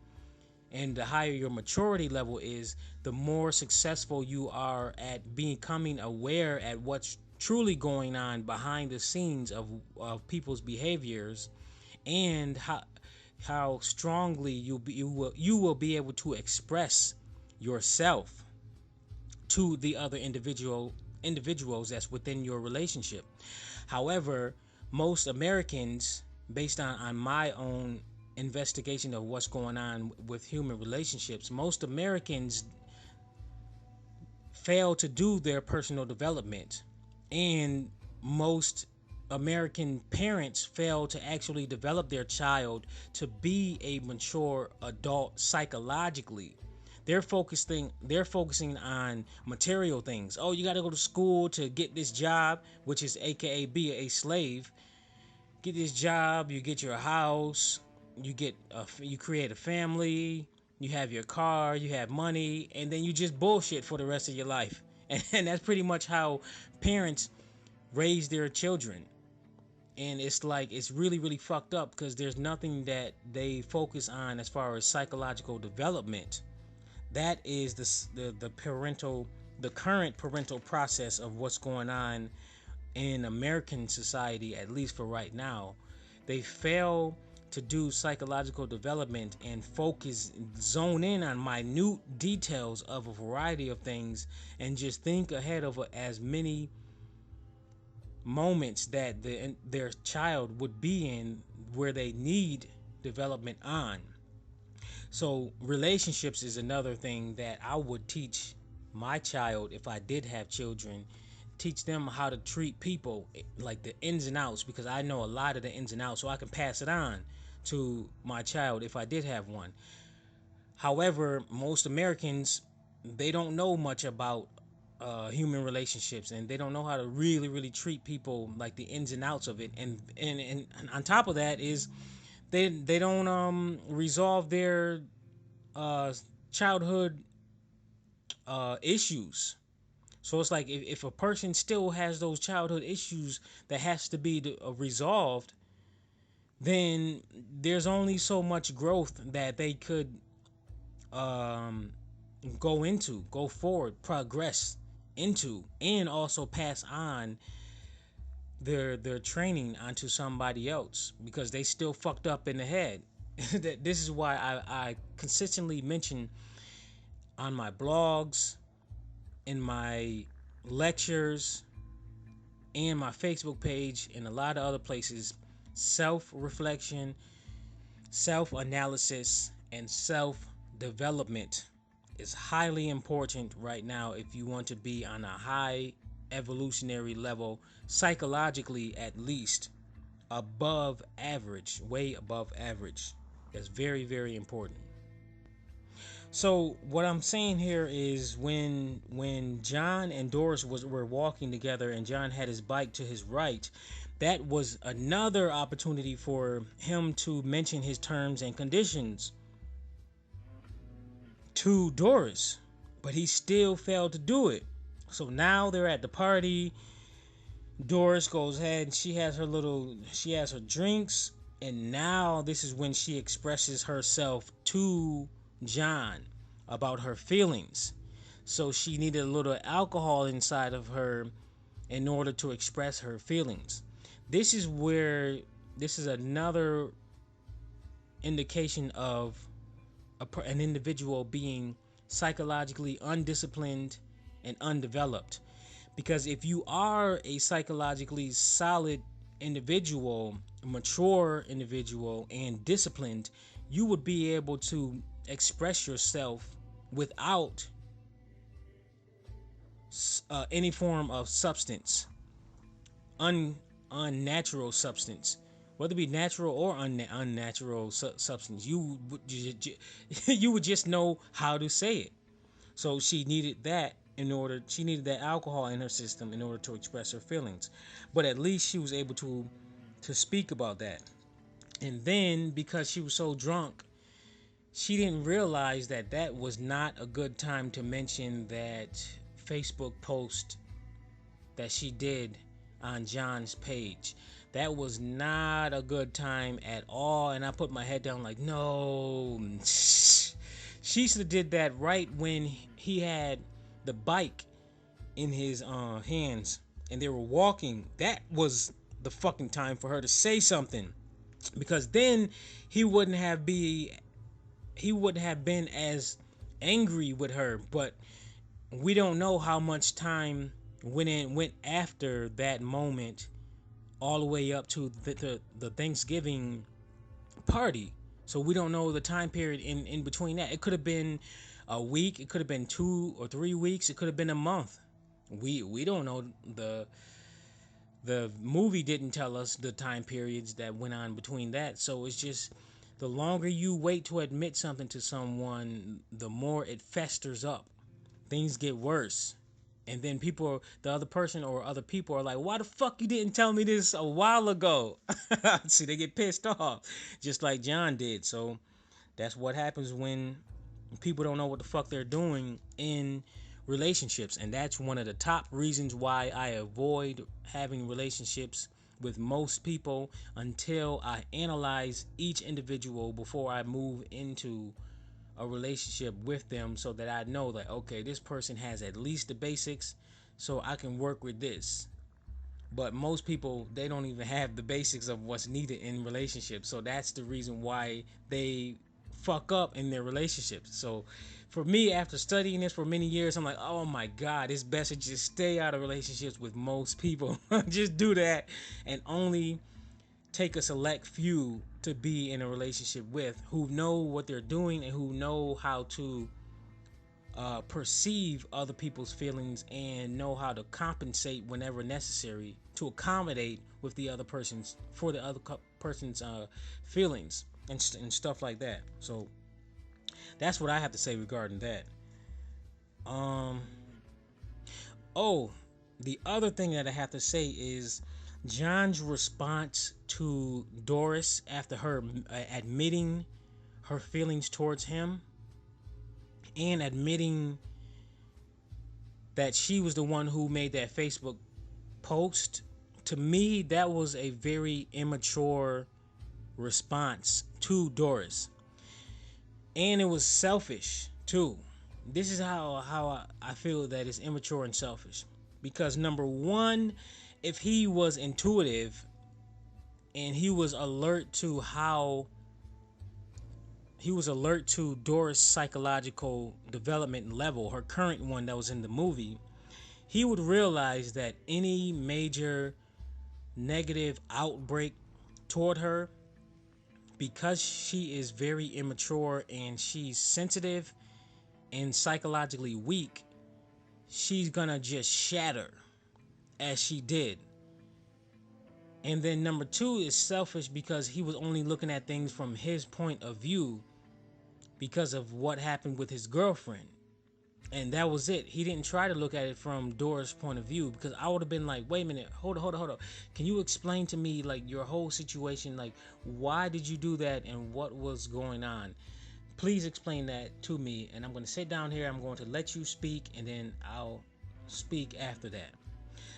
and the higher your maturity level is, the more successful you are at becoming aware at what's truly going on behind the scenes of people's behaviors, and how strongly you will be able to express yourself to the other individuals that's within your relationship. However, most Americans, based on my own investigation of what's going on with human relationships, most Americans fail to do their personal development, and most American parents fail to actually develop their child to be a mature adult psychologically. They're focusing on material things. Oh, you got to go to school to get this job, which is aka be a slave. Get this job, you get your house, you create a family, you have your car, you have money, and then you just bullshit for the rest of your life. And that's pretty much how parents raise their children. And it's like, it's really fucked up, because there's nothing that they focus on as far as psychological development. That is the current parental process of what's going on in American society, at least for right now. They fail to do psychological development and zone in on minute details of a variety of things, and just think ahead of as many moments that their child would be in where they need development on. So relationships is another thing that I would teach my child if I did have children. Teach them how to treat people, like the ins and outs, because I know a lot of the ins and outs, so I can pass it on to my child if I did have one. However, most Americans, they don't know much about human relationships, and they don't know how to really treat people, like the ins and outs of it. And on top of that is they don't resolve their uh, childhood issues. So it's like, if a person still has those childhood issues that has to be resolved, then there's only so much growth that they could um, go forward, progress into, and also pass on their training onto somebody else because they still fucked up in the head. This is why I consistently mention on my blogs, in my lectures, and my Facebook page, and a lot of other places, self-reflection, self-analysis, and self-development is highly important right now if you want to be on a high evolutionary level, psychologically at least, above average, way above average. That's very, very important. So what I'm saying here is when John and Doris were walking together and John had his bike to his right, that was another opportunity for him to mention his terms and conditions to Doris, but he still failed to do it. So now they're at the party. Doris goes ahead and she has her drinks, and now this is when she expresses herself to John about her feelings. So she needed a little alcohol inside of her in order to express her feelings. This is another indication of an individual being psychologically undisciplined and undeveloped. Because if you are a psychologically solid individual, mature individual, and disciplined, you would be able to express yourself without any form of substance, unnatural substance, whether it be natural or unnatural substance. You would just know how to say it. So she needed that she needed that alcohol in her system in order to express her feelings. But at least she was able to speak about that. And then because she was so drunk, she didn't realize that that was not a good time to mention that Facebook post that she did on John's page. That was not a good time at all. And I put my head down like, no. She should have did that right when he had the bike in his hands and they were walking. That was the fucking time for her to say something, because then he wouldn't have been as angry with her. But we don't know how much time went after that moment all the way up to the Thanksgiving party. So we don't know the time period in between that. It could have been a week, it could have been 2 or 3 weeks, it could have been a month. We don't know. The movie didn't tell us the time periods that went on between that. So it's just, the longer you wait to admit something to someone, the more it festers up. Things get worse. And then the other person or other people are like, why the fuck you didn't tell me this a while ago? See, they get pissed off, just like John did. So that's what happens when people don't know what the fuck they're doing in relationships. And that's one of the top reasons why I avoid having relationships with most people until I analyze each individual before I move into a relationship with them, so that I know that, okay, this person has at least the basics, so I can work with this. But most people, they don't even have the basics of what's needed in relationships. So that's the reason why they fuck up in their relationships. So for me, after studying this for many years, I'm like, oh my God, it's best to just stay out of relationships with most people. Just do that, and only take a select few to be in a relationship with, who know what they're doing and who know how to perceive other people's feelings and know how to compensate whenever necessary to accommodate with the other person's feelings and stuff like that. So that's what I have to say regarding that. Oh, the other thing that I have to say is John's response to Doris after her admitting her feelings towards him and admitting that she was the one who made that Facebook post. To me, that was a very immature response to Doris. And it was selfish too, This is how I feel that it's immature and selfish. Because number one, if he was intuitive and he was alert to Doris' psychological development level, her current one that was in the movie, he would realize that any major negative outbreak toward her, because she is very immature and she's sensitive and psychologically weak, she's gonna just shatter as she did. And then number two is selfish because he was only looking at things from his point of view because of what happened with his girlfriend. And that was it. He didn't try to look at it from Doris' point of view, because I would have been like, wait a minute, hold on. Can you explain to me like your whole situation? Like, why did you do that and what was going on? Please explain that to me. And I'm going to sit down here. I'm going to let you speak and then I'll speak after that.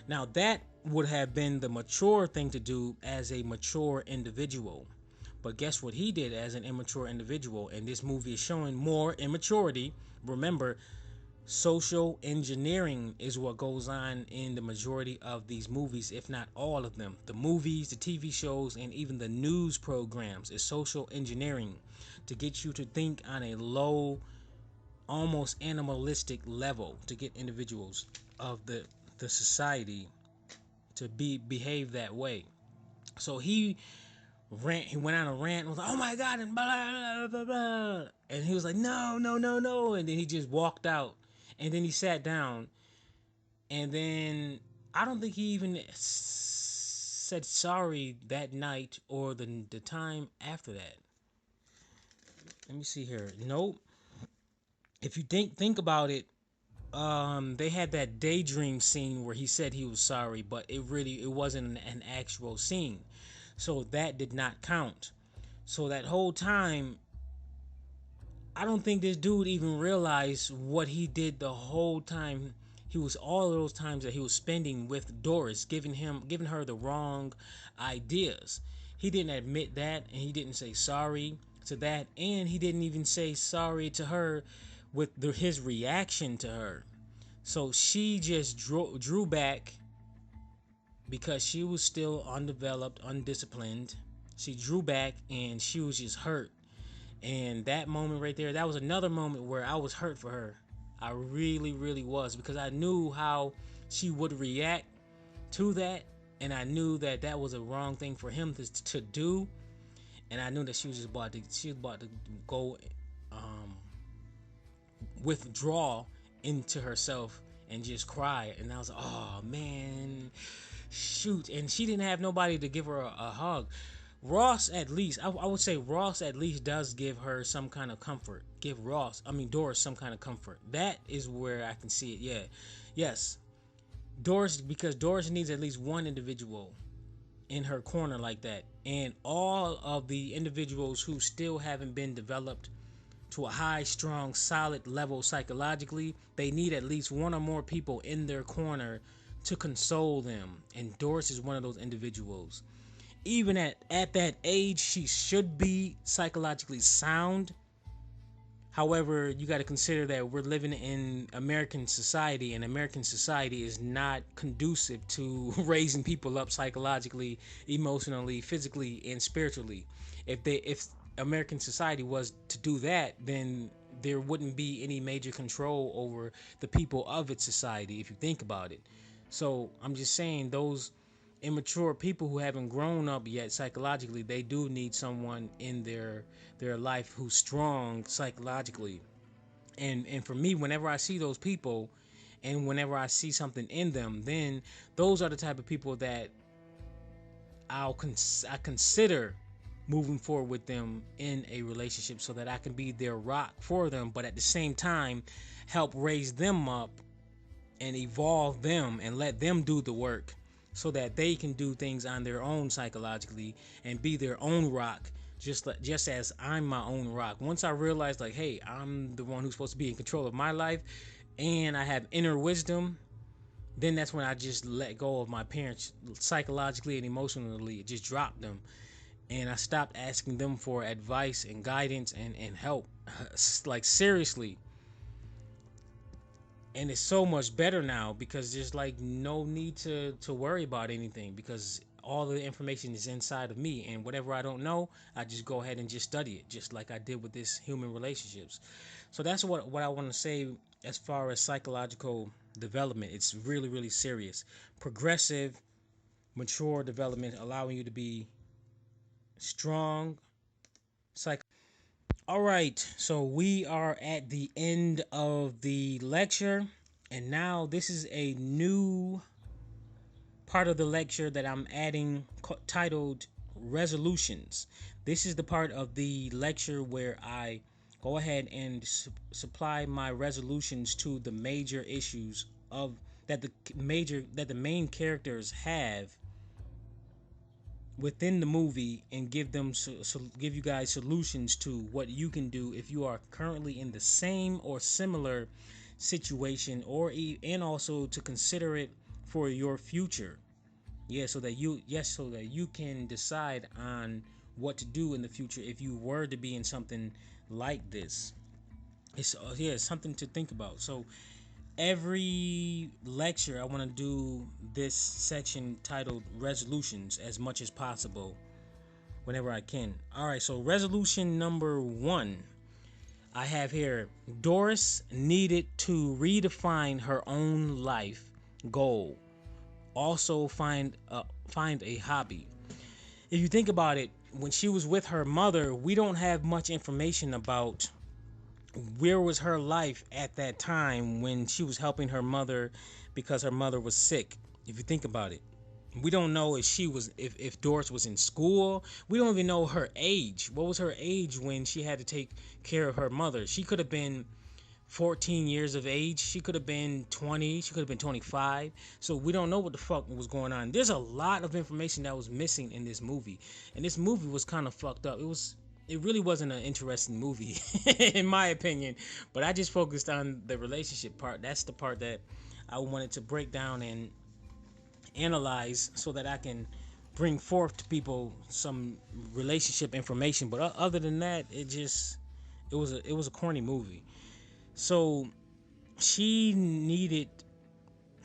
Now, that would have been the mature thing to do as a mature individual. But guess what he did as an immature individual? And this movie is showing more immaturity. Remember, social engineering is what goes on in the majority of these movies, if not all of them. The movies, the TV shows, and even the news programs is social engineering to get you to think on a low, almost animalistic level, to get individuals of the society to behave that way. So he went on a rant and was like, oh my god, and blah blah blah blah, and he was like, no, and then he just walked out, and then he sat down, and then I don't think he even said sorry that night or the time after that. Let me see here. Nope. If you think about it, they had that daydream scene where he said he was sorry, but it wasn't an actual scene, so that did not count. So that whole time, I don't think this dude even realized what he did the whole time. He was all of those times that he was spending with Doris, giving her the wrong ideas. He didn't admit that, and he didn't say sorry to that, and he didn't even say sorry to her with his reaction to her. So she just drew back because she was still undeveloped, undisciplined. She drew back and she was just hurt. And that moment right there, that was another moment where I was hurt for her. I really, really was, because I knew how she would react to that, and I knew that that was a wrong thing for him to do, and I knew that she was about to go withdraw into herself and just cry. And I was like, oh man, shoot. And she didn't have nobody to give her a hug. Ross, at least, I would say Ross at least does give her some kind of comfort. Give Doris some kind of comfort. That is where I can see it. Yeah, yes, Doris, because Doris needs at least one individual in her corner like that. And all of the individuals who still haven't been developed to a high, strong, solid level psychologically, they need at least one or more people in their corner to console them. And Doris is one of those individuals. Even at that age, she should be psychologically sound. However, you got to consider that we're living in American society, and American society is not conducive to raising people up psychologically, emotionally, physically, and spiritually. If American society was to do that, then there wouldn't be any major control over the people of its society, if you think about it. So I'm just saying, those immature people who haven't grown up yet psychologically, they do need someone in their life who's strong psychologically. And for me, whenever I see those people and whenever I see something in them, then those are the type of people that I consider moving forward with them in a relationship, so that I can be their rock for them, but at the same time help raise them up and evolve them and let them do the work, so that they can do things on their own psychologically and be their own rock, just as I'm my own rock. Once I realize, like, hey, I'm the one who's supposed to be in control of my life and I have inner wisdom, then that's when I just let go of my parents psychologically and emotionally, just drop them, and I stopped asking them for advice and guidance and help. Like, seriously, And it's so much better now because there's like no need to worry about anything because all the information is inside of me, and whatever I don't know, I just go ahead and just study it, just like I did with this human relationships. So that's what I want to say as far as psychological development. It's really, really serious, progressive, mature development, allowing you to be strong psych. All right, so we are at the end of the lecture, and now this is a new part of the lecture that I'm adding titled resolutions. This is the part of the lecture where I go ahead and supply my resolutions to the major issues of that the main characters have within the movie, and give them give you guys solutions to what you can do if you are currently in the same or similar situation, and also to consider it for your future. Yeah, so that you can decide on what to do in the future if you were to be in something like this. It's something to think about. So every lecture I want to do this section titled resolutions as much as possible whenever I can. All right, so resolution number 1 I have here: Doris needed to redefine her own life goal. Also find a hobby. If you think about it, when she was with her mother, we don't have much information about where was her life at that time when she was helping her mother because her mother was sick. If you think about it, we don't know if Doris was in school. We don't even know her age. What was her age when she had to take care of her mother? She could have been 14 years of age. She could have been 20. She could have been 25. So we don't know what the fuck was going on. There's a lot of information that was missing in this movie. And this movie was kind of fucked up. It really wasn't an interesting movie in my opinion, but I just focused on the relationship part. That's the part that I wanted to break down and analyze so that I can bring forth to people some relationship information. But other than that, it was a corny movie. So she needed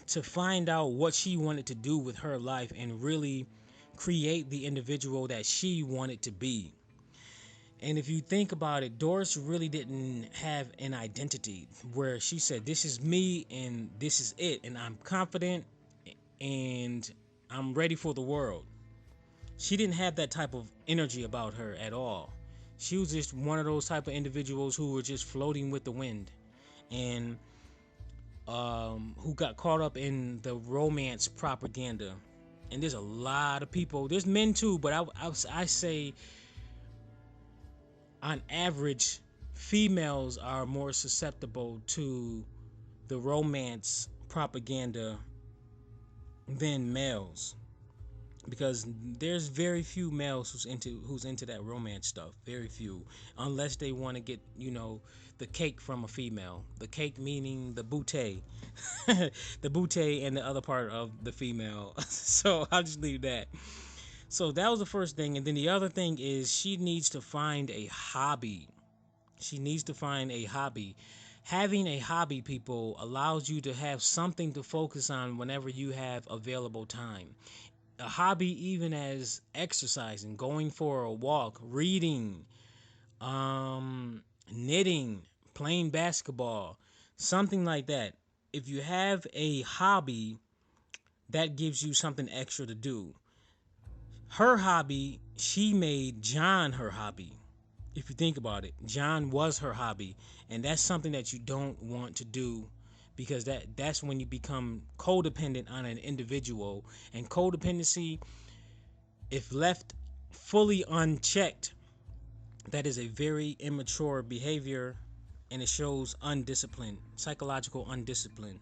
to find out what she wanted to do with her life and really create the individual that she wanted to be. And if you think about it, Doris really didn't have an identity where she said, this is me and this is it, and I'm confident and I'm ready for the world. She didn't have that type of energy about her at all. She was just one of those type of individuals who were just floating with the wind, and who got caught up in the romance propaganda. And there's a lot of people. There's men too, but I say on average, females are more susceptible to the romance propaganda than males, because there's very few males who's into that romance stuff. Very few, unless they want to get the cake from a female. The cake meaning the booty, the booty, and the other part of the female. So I'll just leave that. So that was the first thing, and then the other thing is she needs to find a hobby. She needs to find a hobby. Having a hobby, people, allows you to have something to focus on whenever you have available time. A hobby, even as exercising, going for a walk, reading, knitting, playing basketball, something like that. If you have a hobby, that gives you something extra to do. Her hobby, she made John her hobby. If you think about it, John was her hobby, and that's something that you don't want to do, because that's when you become codependent on an individual. And codependency, if left fully unchecked, that is a very immature behavior, and it shows undiscipline, psychological undiscipline.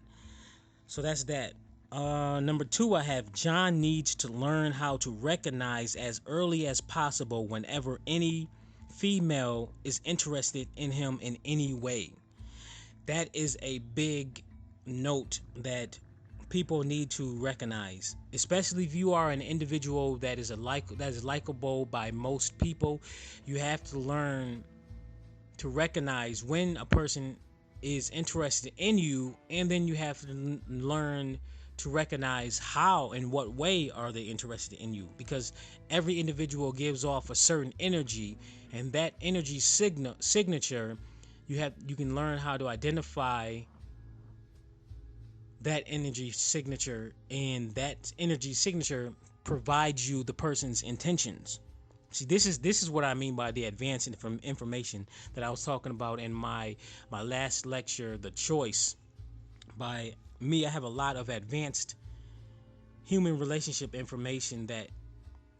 So that's that. Number 2, I have John needs to learn how to recognize as early as possible whenever any female is interested in him in any way. That is a big note that people need to recognize, especially if you are an individual that is likable by most people. You have to learn to recognize when a person is interested in you, and then you have to learn to recognize how and what way are they interested in you, because every individual gives off a certain energy, and that energy signature, you can learn how to identify that energy signature, and that energy signature provides you the person's intentions. See, this is what I mean by the advanced information that I was talking about in my last lecture, The Choice. By me, I have a lot of advanced human relationship information that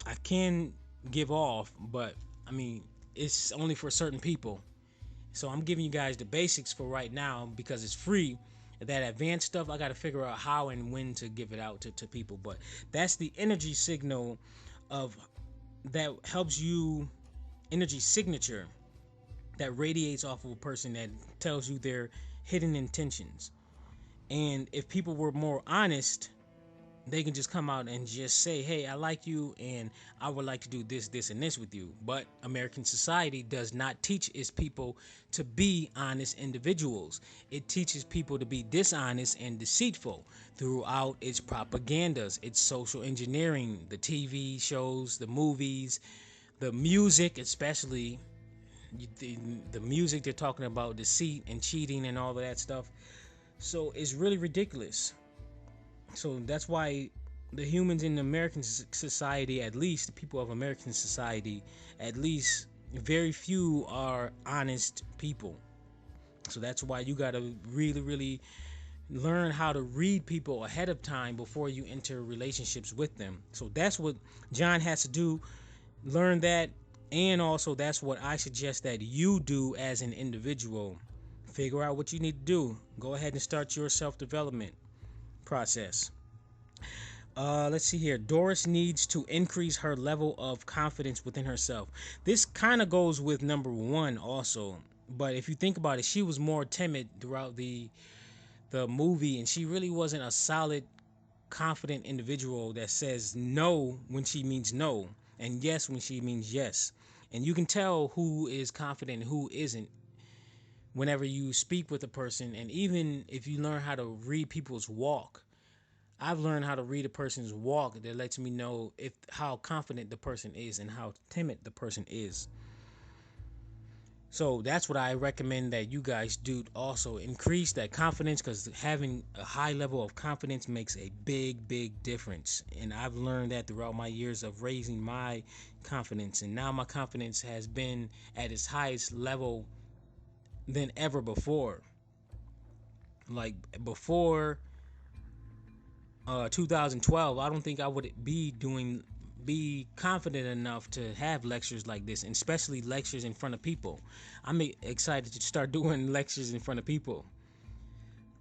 I can give off, but I mean, it's only for certain people. So I'm giving you guys the basics for right now because it's free. That advanced stuff, I got to figure out how and when to give it out to people. But that's the energy signal of that helps you, energy signature that radiates off of a person, that tells you their hidden intentions. And if people were more honest, they can just come out and just say, hey, I like you and I would like to do this, this, and this with you. But American society does not teach its people to be honest individuals. It teaches people to be dishonest and deceitful throughout its propagandas, its social engineering, the TV shows, the movies, the music, especially the music. They're talking about deceit and cheating and all of that stuff. So it's really ridiculous. So that's why the humans in American society, at least the people of American society, at least very few are honest people. So that's why you got to really, really learn how to read people ahead of time before you enter relationships with them. So that's what John has to do. Learn that. And also that's what I suggest that you do as an individual. Figure out what you need to do. Go ahead and start your self-development process. Let's see here. Doris needs to increase her level of confidence within herself. This kind of goes with number one also. But if you think about it, she was more timid throughout the movie, and she really wasn't a solid, confident individual that says no when she means no, and yes when she means yes. And you can tell who is confident and who isn't whenever you speak with a person. And even if you learn how to read people's walk, I've learned how to read a person's walk that lets me know if how confident the person is and how timid the person is. So that's what I recommend that you guys do, also increase that confidence, because having a high level of confidence makes a big difference. And I've learned that throughout my years of raising my confidence, and now my confidence has been at its highest level than ever before. Like before 2012, I don't think I would be confident enough to have lectures like this, and especially lectures in front of people. I'm excited to start doing lectures in front of people.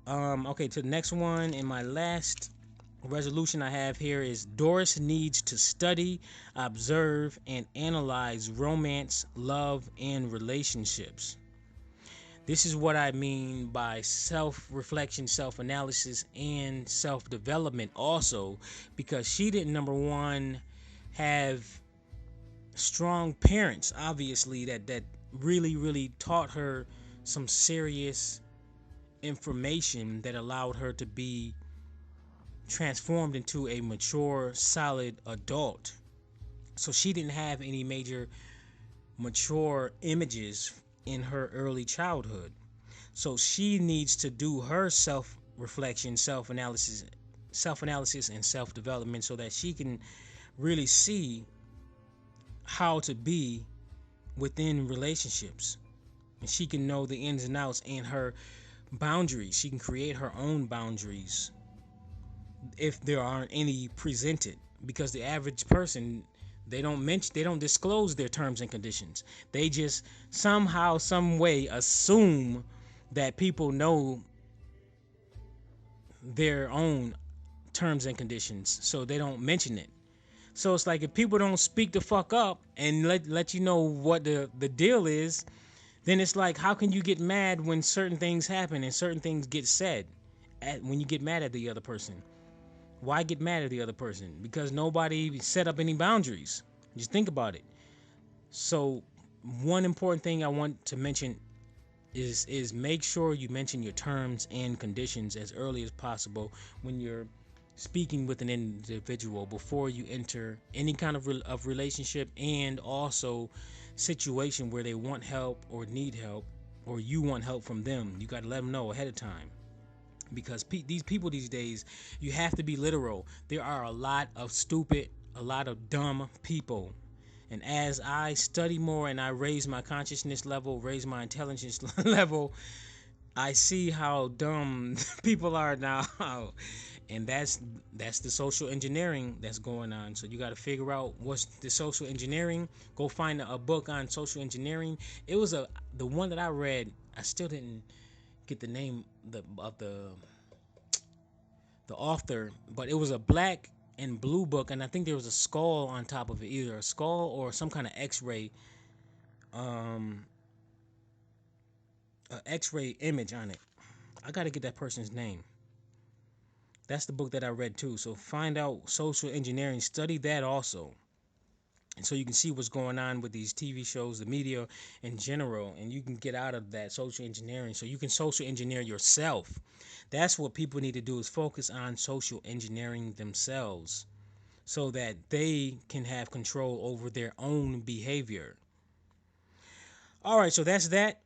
Okay, to the next one, and my last resolution I have here is Doris needs to study, observe, and analyze romance, love, and relationships. This is what I mean by self-reflection, self-analysis, and self-development also, because she didn't, number one, have strong parents, obviously, that really taught her some serious information that allowed her to be transformed into a mature, solid adult. So she didn't have any major mature images in her early childhood. So she needs to do her self-reflection, self-analysis and self-development, so that she can really see how to be within relationships, and she can know the ins and outs and her boundaries. She can create her own boundaries if there aren't any presented, because the average person, they don't disclose their terms and conditions. They just somehow, some way assume that people know their own terms and conditions, so they don't mention it. So it's like, if people don't speak the fuck up and let you know what the deal is, then it's like, how can you get mad when certain things happen and certain things get said when you get mad at the other person? Why get mad at the other person? Because nobody set up any boundaries. Just think about it. So one important thing I want to mention is make sure you mention your terms and conditions as early as possible when you're speaking with an individual before you enter any kind of relationship, and also situation where they want help or need help, or you want help from them. You got to let them know ahead of time, because these people these days, you have to be literal. There are a lot of stupid, a lot of dumb people. And as I study more and I raise my consciousness level, raise my intelligence level, I see how dumb people are now. And that's the social engineering that's going on. So you got to figure out what's the social engineering. Go find a book on social engineering. It was the one that I read. I still didn't get the name of the author, but it was a black and blue book, and I think there was a skull on top of it, either a skull or some kind of X-ray, X-ray image on it. I got to get that person's name. That's the book that I read too. So find out social engineering, study that also. And so you can see what's going on with these TV shows, the media in general, and you can get out of that social engineering. So you can social engineer yourself. That's what people need to do, is focus on social engineering themselves so that they can have control over their own behavior. All right, so that's that.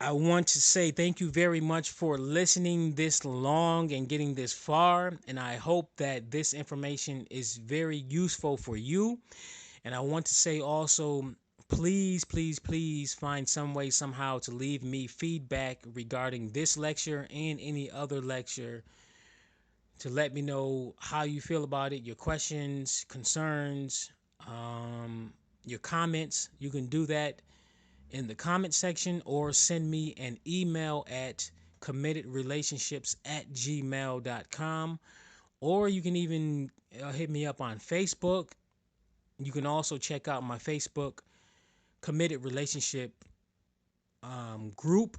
I want to say thank you very much for listening this long and getting this far. And I hope that this information is very useful for you. And I want to say also, please, please, please find some way, somehow to leave me feedback regarding this lecture and any other lecture, to let me know how you feel about it, your questions, concerns, your comments. You can do that in the comment section, or send me an email at committedrelationships@gmail.com, or you can even hit me up on Facebook. You can also check out my Facebook Committed Relationship group.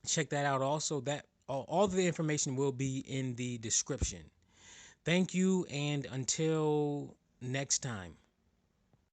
Check that out also. That all the information will be in the description. Thank you, and until next time.